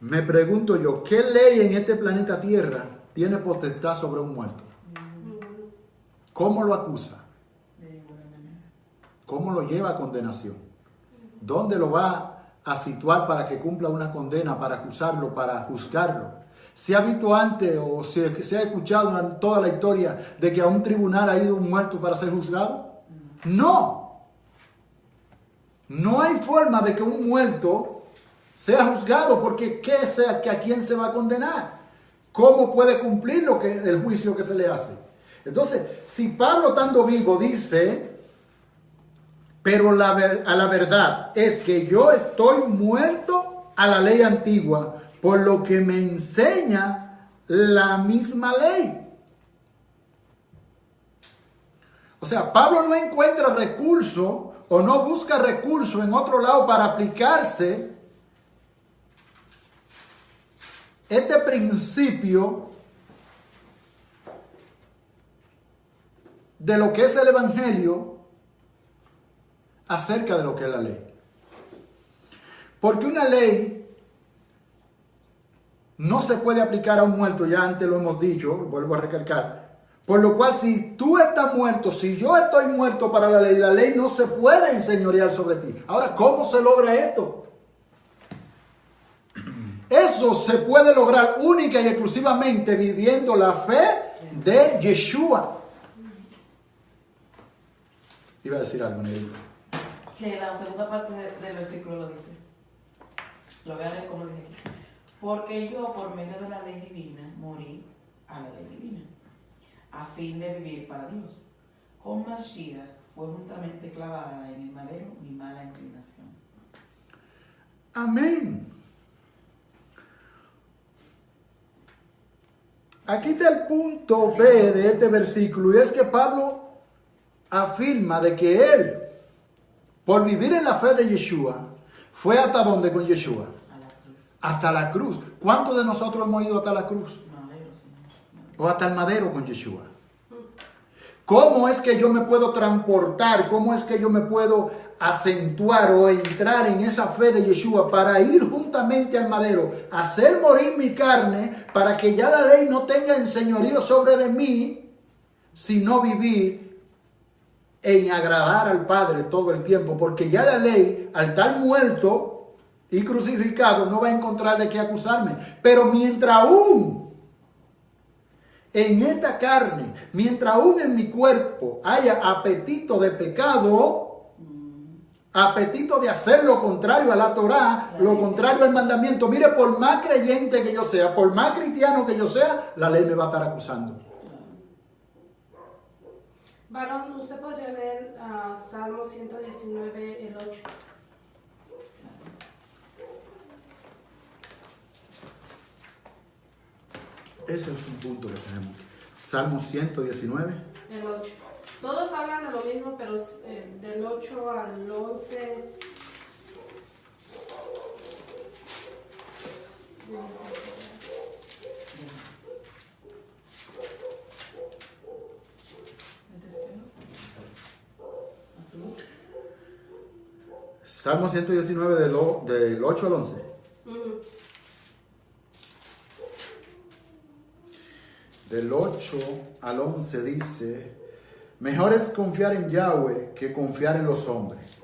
me pregunto yo, ¿qué ley en este planeta Tierra tiene potestad sobre un muerto? ¿Cómo lo acusa? ¿Cómo lo lleva a condenación? ¿Dónde lo va a situar para que cumpla una condena, para acusarlo, para juzgarlo? ¿Se ha visto antes o se ha escuchado en toda la historia de que a un tribunal ha ido un muerto para ser juzgado? No. No hay forma de que un muerto sea juzgado, porque ¿a quién se va a condenar? ¿Cómo puede cumplir el juicio que se le hace? Entonces, si Pablo estando vivo dice, pero a la verdad es que yo estoy muerto a la ley antigua, por lo que me enseña la misma ley. O sea, Pablo no encuentra recurso o no busca recurso en otro lado para aplicarse este principio de lo que es el Evangelio acerca de lo que es la ley. Porque una ley no se puede aplicar a un muerto, ya antes lo hemos dicho, vuelvo a recalcar. Por lo cual, si tú estás muerto, si yo estoy muerto para la ley no se puede enseñorear sobre ti. Ahora, ¿cómo se logra esto? Eso se puede lograr única y exclusivamente viviendo la fe de Yeshua. Iba a decir algo, Negrita. Que la segunda parte del versículo lo dice. Lo voy a leer como dice aquí. Porque yo, por medio de la ley divina, morí a la ley divina, a fin de vivir para Dios. Con Mashiach fue juntamente clavada en el madero mi mala inclinación. Amén. Aquí está el punto B de este versículo, y es que Pablo afirma de que él, por vivir en la fe de Yeshua, fue hasta dónde con Yeshua. Hasta la cruz. ¿Cuántos de nosotros hemos ido hasta la cruz? O hasta el madero con Yeshua. ¿Cómo es que yo me puedo transportar? ¿Cómo es que yo me puedo acentuar o entrar en esa fe de Yeshua para ir juntamente al madero, hacer morir mi carne para que ya la ley no tenga enseñorío sobre de mí, sino vivir en agradar al Padre todo el tiempo? Porque ya la ley, al estar muerto y crucificado, no va a encontrar de qué acusarme. Pero mientras aún en esta carne, mientras aún en mi cuerpo haya apetito de pecado, apetito de hacer lo contrario a la Torá, lo contrario al mandamiento, mire, por más creyente que yo sea, por más cristiano que yo sea, la ley me va a estar acusando. Varón, usted podría leer Salmo 119, el 8. Ese es un punto que tenemos. Salmo 119. El 8. Todos hablan de lo mismo, pero del 8 al 11. Salmo 119 del 8 al 11. Del 8 al 11 dice: mejor es confiar en Yahweh que confiar en los hombres.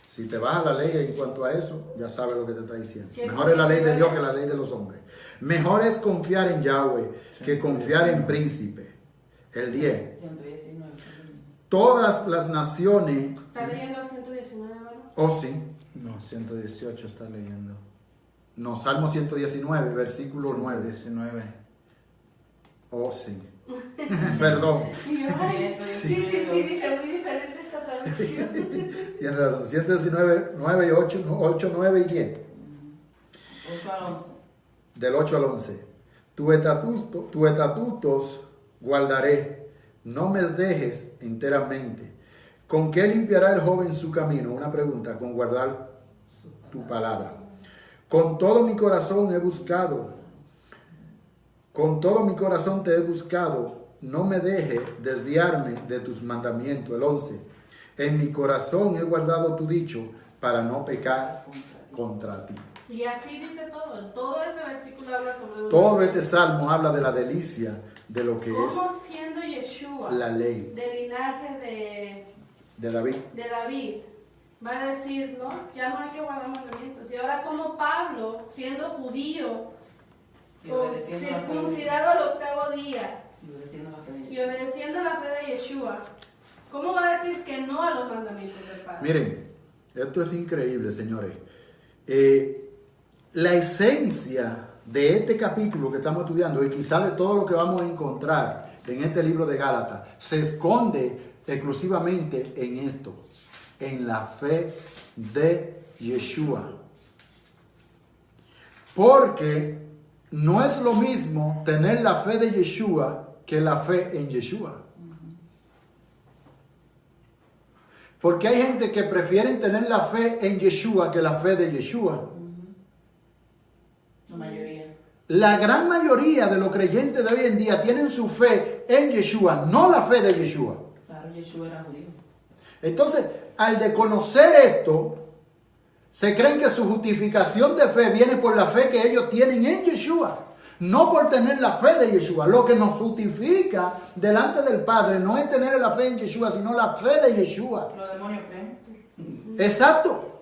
Si te vas a la ley en cuanto a eso, ya sabes lo que te está diciendo. Mejor es la ley de Dios que la ley de los hombres. Mejor es confiar en Yahweh que confiar en príncipe. El 10. 119. Todas las naciones... ¿Está leyendo 119, verdad? Oh, sí. No, 118 está leyendo. No, Salmo 119, versículo 9. 119. Oh, sí. Perdón. Sí, dice muy diferente esta traducción. Tienes razón. 119, 9 y 8, 9 y 10. 8 al 11. Del 8 al 11. Tus estatutos guardaré, no me dejes enteramente. ¿Con qué limpiará el joven su camino? Una pregunta. Con guardar tu palabra. Con todo mi corazón he buscado. Con todo mi corazón te he buscado, no me deje desviarme de tus mandamientos. El 11. En mi corazón he guardado tu dicho para no pecar contra ti. Y así dice todo. Todo ese versículo habla sobre... Todo este salmo habla de la delicia de lo que ¿Cómo es siendo Yeshua la ley del linaje de David? de David va a decir, no, ya no hay que guardar mandamientos? Y ahora como Pablo, siendo judío, Y obedeciendo la fe de- circuncidado al octavo día y obedeciendo la fe de y Yeshua. obedeciendo la fe de Yeshua, ¿cómo va a decir que no a los mandamientos del Padre? Miren, esto es increíble, señores. La esencia de este capítulo que estamos estudiando y quizás de todo lo que vamos a encontrar en este libro de Gálatas se esconde exclusivamente en esto, en la fe de Yeshua. Porque no es lo mismo tener la fe de Yeshua que la fe en Yeshua. Porque hay gente que prefieren tener la fe en Yeshua que la fe de Yeshua. La mayoría. La gran mayoría de los creyentes de hoy en día tienen su fe en Yeshua, no la fe de Yeshua. Claro, Yeshua era judío. Entonces, al desconocer esto, se creen que su justificación de fe viene por la fe que ellos tienen en Yeshua, no por tener la fe de Yeshua. Lo que nos justifica delante del Padre no es tener la fe en Yeshua, sino la fe de Yeshua. Los demonios creen. Exacto.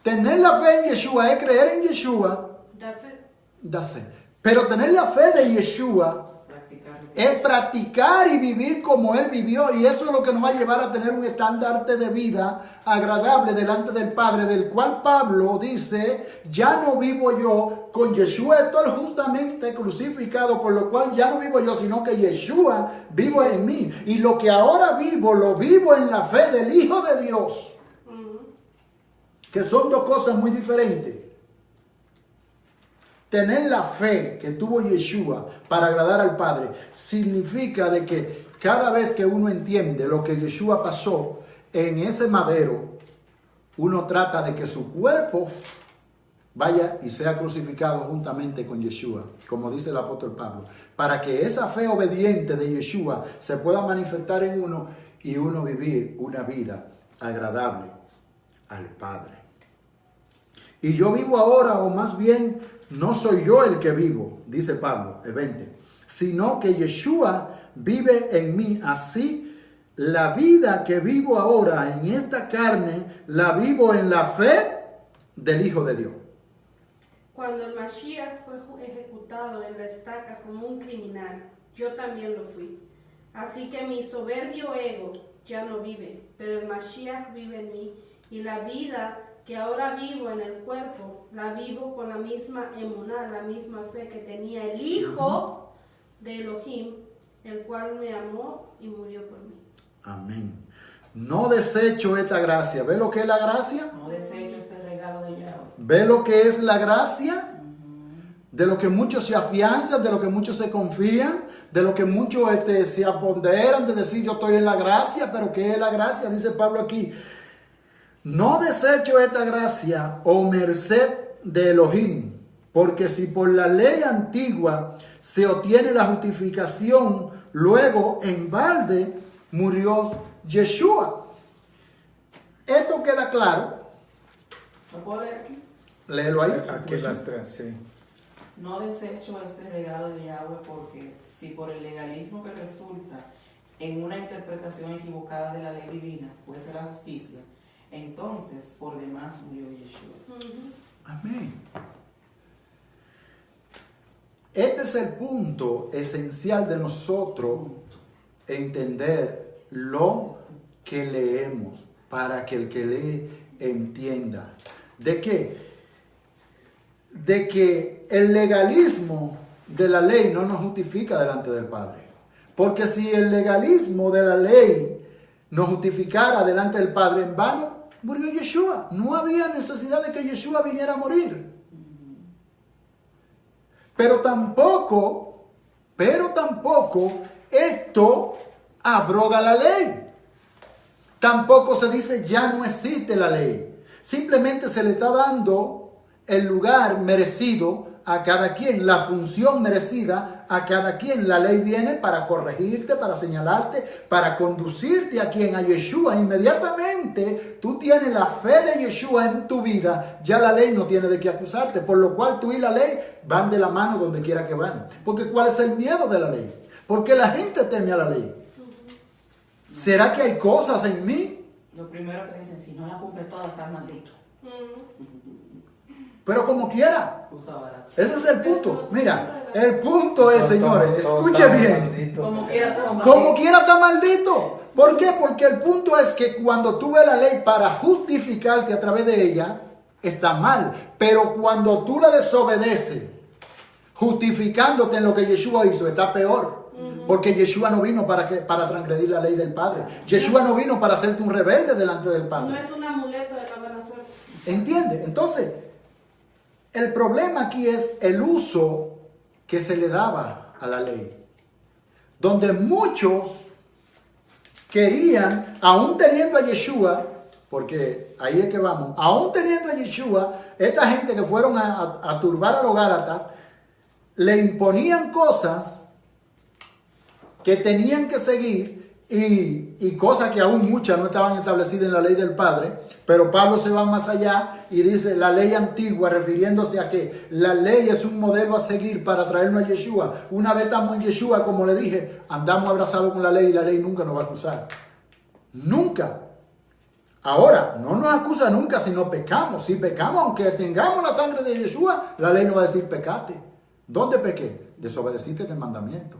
Tener la fe en Yeshua es creer en Yeshua. That's it. That's it. Pero tener la fe de Yeshua Es practicar lo que- es practicar y vivir como Él vivió. Y eso es lo que nos va a llevar a tener un estandarte de vida agradable delante del Padre, del cual Pablo dice, ya no vivo yo, con Yeshua estoy justamente crucificado, por lo cual ya no vivo yo, sino que Yeshua vivo en mí. Y lo que ahora vivo, lo vivo en la fe del Hijo de Dios. Que son dos cosas muy diferentes. Tener la fe que tuvo Yeshua para agradar al Padre significa de que cada vez que uno entiende lo que Yeshua pasó en ese madero, uno trata de que su cuerpo vaya y sea crucificado juntamente con Yeshua, como dice el apóstol Pablo, para que esa fe obediente de Yeshua se pueda manifestar en uno y uno vivir una vida agradable al Padre. Y yo vivo ahora, o más bien, no soy yo el que vivo, dice Pablo, el 20, sino que Yeshua vive en mí. Así, la vida que vivo ahora en esta carne, la vivo en la fe del Hijo de Dios. Cuando el Mashiach fue ejecutado en la estaca como un criminal, yo también lo fui. Así que mi soberbio ego ya no vive, pero el Mashiach vive en mí, y la vida que ahora vivo en el cuerpo, la vivo con la misma emuná, la misma fe que tenía el Hijo de Elohim, el cual me amó y murió por mí. Amén. No desecho esta gracia. ¿Ve lo que es la gracia? No desecho este regalo de Yahweh. ¿Ve lo que es la gracia? De lo que muchos se afianzan, de lo que muchos se confían, de lo que muchos se aponderan de decir yo estoy en la gracia, pero ¿qué es la gracia? Dice Pablo aquí. No desecho esta gracia o merced de Elohim, porque si por la ley antigua se obtiene la justificación, luego en balde murió Yeshua. Esto queda claro. ¿Lo puedo leer aquí? Léelo ahí. Aquí las tres, sí. No desecho este regalo de Yahweh porque si por el legalismo que resulta en una interpretación equivocada de la ley divina fuese la justicia, entonces por demás murió Yeshua. Amén. Este es el punto esencial de nosotros entender lo que leemos para que el que lee entienda. ¿De qué? De que el legalismo de la ley no nos justifica delante del Padre. Porque si el legalismo de la ley nos justificara delante del Padre, en vano murió Yeshua. No había necesidad de que Yeshua viniera a morir. Pero tampoco esto abroga la ley. Tampoco se dice ya no existe la ley. Simplemente se le está dando el lugar merecido a cada quien, la función merecida a cada quien. La ley viene para corregirte, para señalarte, para conducirte a quien, a Yeshua. Inmediatamente tú tienes la fe de Yeshua en tu vida, ya la ley no tiene de qué acusarte, por lo cual tú y la ley van de la mano donde quiera que van. Porque ¿cuál es el miedo de la ley? Porque la gente teme a la ley. ¿Será que hay cosas en mí? Lo primero que dicen, si no la cumple toda, está maldito. Pero como quiera. Excusa barata. Ese es el punto. Mira, el punto es, señores, escuche bien. Como quiera está Como maldito. quiera está maldito. ¿Por qué? Porque el punto es que cuando tú ves la ley para justificarte a través de ella, está mal. Pero cuando tú la desobedeces, justificándote en lo que Yeshua hizo, está peor. Porque Yeshua no vino para transgredir la ley del Padre. Yeshua no vino para hacerte un rebelde delante del No Padre. es un amuleto de la buena suerte. ¿Entiendes? Entonces, el problema aquí es el uso que se le daba a la ley. Donde muchos querían, aún teniendo a Yeshua, porque ahí es que vamos, aún teniendo a Yeshua, esta gente que fueron a turbar a los Gálatas, le imponían cosas que tenían que seguir y cosas que aún muchas no estaban establecidas en la ley del Padre, pero Pablo se va más allá y dice la ley antigua, refiriéndose a que la ley es un modelo a seguir para traernos a Yeshua. Una vez estamos en Yeshua, como le dije, andamos abrazados con la ley y la ley nunca nos va a acusar. Nunca. Ahora, no nos acusa nunca si no pecamos. Si pecamos, aunque tengamos la sangre de Yeshua, la ley nos va a decir pecate. ¿Dónde pequé? Desobedeciste el mandamiento.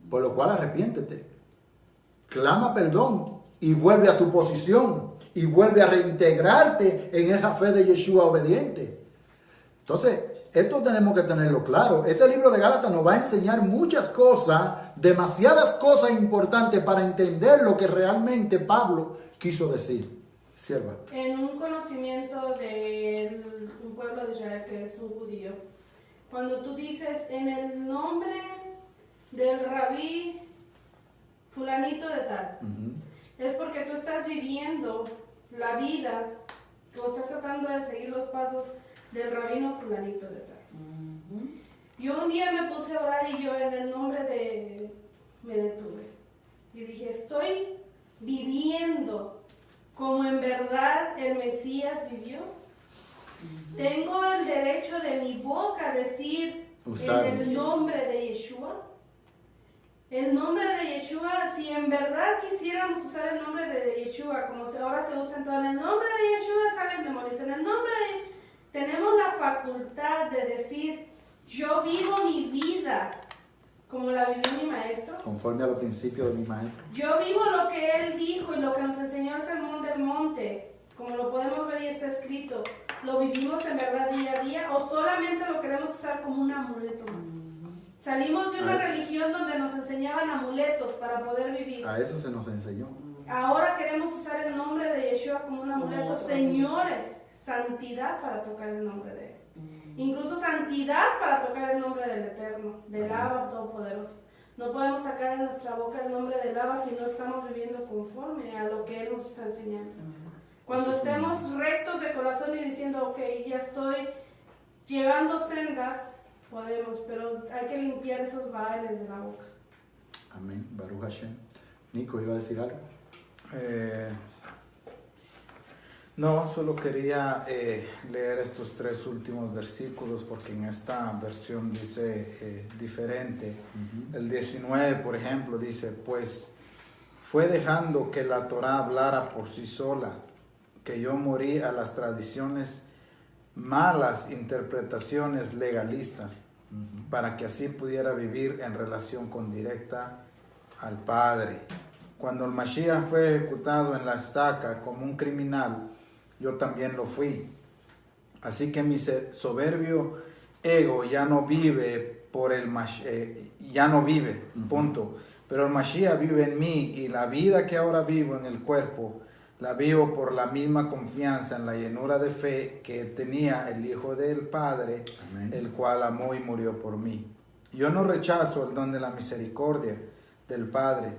Por lo cual arrepiéntete. Clama perdón y vuelve a tu posición y vuelve a reintegrarte en esa fe de Yeshua obediente. Entonces, esto tenemos que tenerlo claro. Este libro de Gálatas nos va a enseñar muchas cosas, demasiadas cosas importantes para entender lo que realmente Pablo quiso decir. Sierva. En un conocimiento de un pueblo de Israel que es un judío, cuando tú dices en el nombre del rabí fulanito de tal, es porque tú estás viviendo la vida o estás tratando de seguir los pasos del rabino fulanito de tal. Yo un día me puse a orar y yo en el nombre de... me detuve y dije, estoy viviendo como en verdad el Mesías vivió. Tengo el derecho de mi boca a decir en el nombre de Yeshua. El nombre de Yeshua, si en verdad quisiéramos usar el nombre de Yeshua, como ahora se usa en todo, en el nombre de Yeshua salen demonios. En el nombre de... tenemos la facultad de decir, yo vivo mi vida como la vivió mi maestro. Conforme a los principios de mi maestro. Yo vivo lo que él dijo y lo que nos enseñó el Sermón del Monte, como lo podemos ver y está escrito. ¿Lo vivimos en verdad día a día o solamente lo queremos usar como un amuleto más? Salimos de una religión donde nos enseñaban amuletos para poder vivir. A eso se nos enseñó. Ahora queremos usar el nombre de Yeshua como un amuleto. Señores, santidad para tocar el nombre de él. Incluso santidad para tocar el nombre del Eterno, del Abba Todopoderoso. No podemos sacar de nuestra boca el nombre del Abba si no estamos viviendo conforme a lo que él nos está enseñando. Cuando estemos rectos de corazón y diciendo, ok, ya estoy llevando sendas, podemos, pero hay que limpiar esos bailes de la boca. Amén. Baruch Hashem. Nico, ¿iba a decir algo? No, solo quería leer estos 3 últimos versículos porque en esta versión dice diferente. El 19, por ejemplo, dice, pues fue dejando que la Torá hablara por sí sola, que yo morí a las tradiciones, malas interpretaciones legalistas, para que así pudiera vivir en relación con directa al Padre. Cuando el Mashiach fue ejecutado en la estaca como un criminal, yo también lo fui. Así que mi soberbio ego ya no vive por el ya no vive, punto. Pero el Mashiach vive en mí y la vida que ahora vivo en el cuerpo la vivo por la misma confianza en la llenura de fe que tenía el Hijo del Padre, Amén, el cual amó y murió por mí. Yo no rechazo el don de la misericordia del Padre,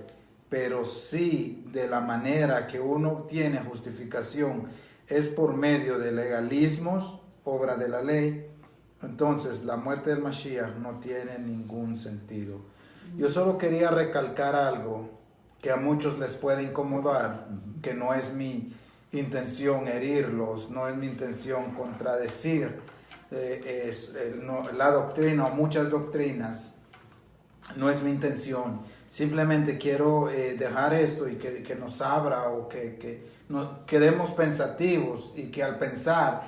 pero sí de la manera que uno obtiene justificación es por medio de legalismos, obra de la ley. Entonces la muerte del Mashiach no tiene ningún sentido. Yo solo quería recalcar algo que a muchos les puede incomodar, que no es mi intención herirlos, no es mi intención contradecir la doctrina o muchas doctrinas, no es mi intención. Simplemente quiero dejar esto y que nos abra o que nos quedemos pensativos y que al pensar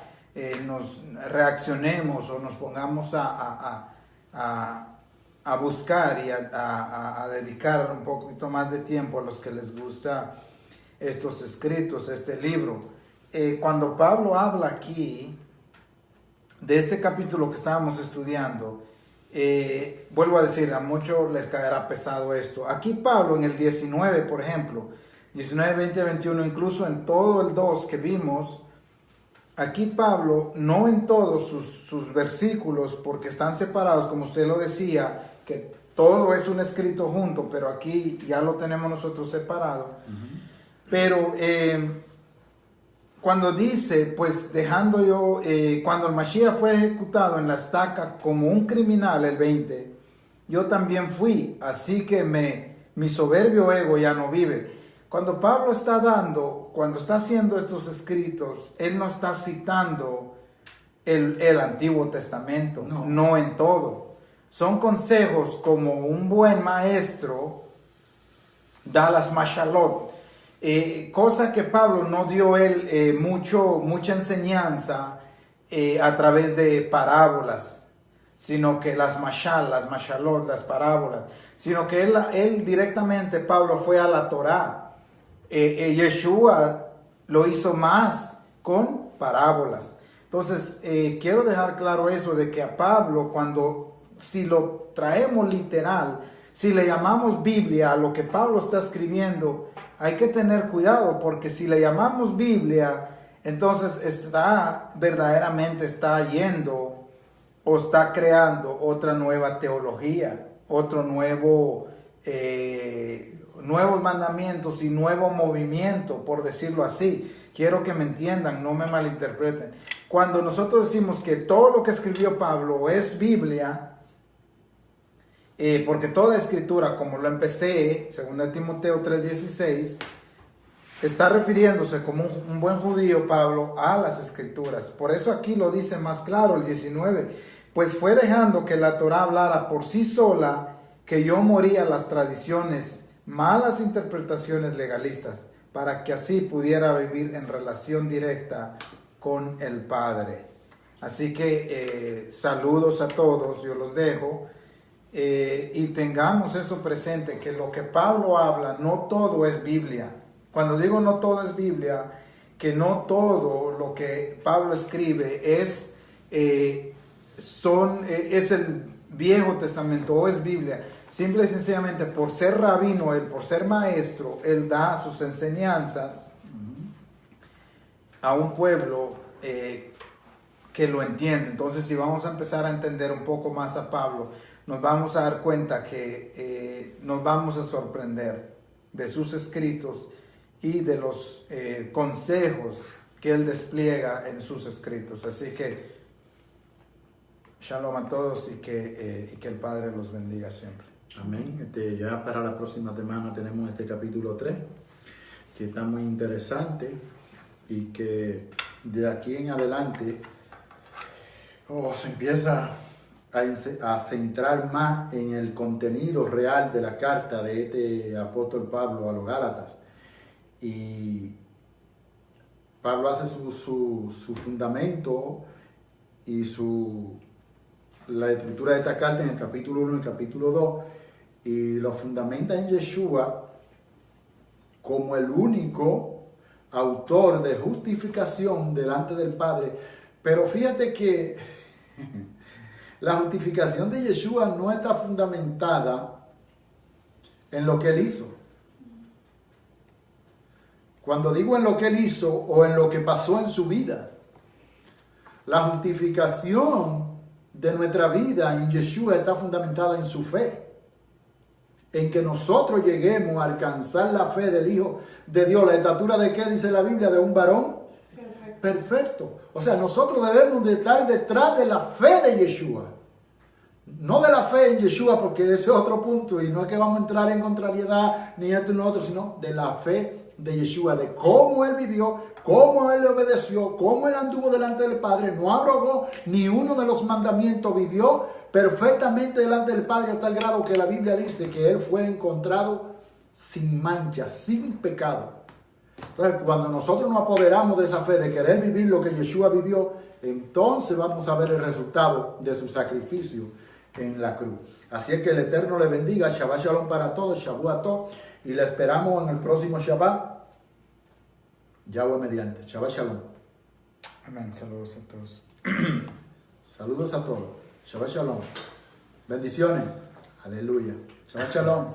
nos reaccionemos o nos pongamos a buscar y a dedicar un poquito más de tiempo a los que les gusta estos escritos, este libro. Cuando Pablo habla aquí de este capítulo que estábamos estudiando, vuelvo a decir, a muchos les caerá pesado esto. Aquí Pablo en el 19, por ejemplo, 19, 20, 21, incluso en todo el 2 que vimos, aquí Pablo, no en todos sus versículos, porque están separados, como usted lo decía, que todo es un escrito junto, pero aquí ya lo tenemos nosotros separado. Pero cuando dice, pues dejando yo, cuando el Mashiach fue ejecutado en la estaca como un criminal, el 20, yo también fui, así que mi soberbio ego ya no vive. Cuando Pablo cuando está haciendo estos escritos, él no está citando el Antiguo Testamento, no en todo. Son consejos como un buen maestro da las mashalot, cosa que Pablo no dio él mucha enseñanza a través de parábolas, sino que las mashalot, las parábolas, sino que él directamente, Pablo fue a la Torá. Yeshua lo hizo más con parábolas. Entonces, quiero dejar claro eso de que a Pablo, si lo traemos literal, si le llamamos Biblia a lo que Pablo está escribiendo, hay que tener cuidado, porque si le llamamos Biblia, entonces verdaderamente está yendo o está creando otra nueva teología, otro nuevos mandamientos y nuevo movimiento, por decirlo así. Quiero que me entiendan, no me malinterpreten. Cuando nosotros decimos que todo lo que escribió Pablo es Biblia, porque toda escritura, como lo empecé, 2 Timoteo 3:16, está refiriéndose como un buen judío, Pablo, a las escrituras. Por eso aquí lo dice más claro, el 19, pues fue dejando que la Torá hablara por sí sola, que yo moría a las tradiciones, malas interpretaciones legalistas, para que así pudiera vivir en relación directa con el Padre. Así que saludos a todos, yo los dejo, y tengamos eso presente, que lo que Pablo habla, no todo es Biblia. Cuando digo no todo es Biblia, que no todo lo que Pablo escribe es el Viejo Testamento o es Biblia. Simple y sencillamente, por ser rabino, por ser maestro, él da sus enseñanzas a un pueblo que lo entiende. Entonces, si vamos a empezar a entender un poco más a Pablo, nos vamos a dar cuenta que nos vamos a sorprender de sus escritos y de los consejos que él despliega en sus escritos. Así que, shalom a todos y que el Padre los bendiga siempre. Amén. Ya para la próxima semana tenemos este capítulo 3, que está muy interesante y que de aquí en adelante se empieza a centrar más en el contenido real de la carta de este apóstol Pablo a los Gálatas. Y Pablo hace su fundamento y la estructura de esta carta en el capítulo 1 y el capítulo 2, y lo fundamenta en Yeshua como el único autor de justificación delante del Padre. Pero fíjate que la justificación de Yeshua no está fundamentada en lo que él hizo. Cuando digo en lo que él hizo o en lo que pasó en su vida, la justificación de nuestra vida en Yeshua está fundamentada en su fe, en que nosotros lleguemos a alcanzar la fe del Hijo de Dios. ¿La estatura de qué dice la Biblia? De un varón perfecto. O sea, nosotros debemos de estar detrás de la fe de Yeshua, no de la fe en Yeshua, porque ese es otro punto, y no es que vamos a entrar en contrariedad ni esto ni lo otro, sino de la fe de Yeshua, de cómo él vivió, cómo él le obedeció, cómo él anduvo delante del Padre, no abrogó ni uno de los mandamientos, vivió perfectamente delante del Padre a tal grado que la Biblia dice que él fue encontrado sin mancha, sin pecado. Entonces, cuando nosotros nos apoderamos de esa fe, de querer vivir lo que Yeshua vivió, entonces vamos a ver el resultado de su sacrificio en la cruz. Así es que el Eterno le bendiga. Shabbat Shalom para todos, Shavuot Tov, y le esperamos en el próximo Shabbat. Yahweh mediante. Shabbat Shalom. Amén. Saludos a todos. Saludos a todos. Shabbat Shalom. Bendiciones. Aleluya. Shabbat Shalom.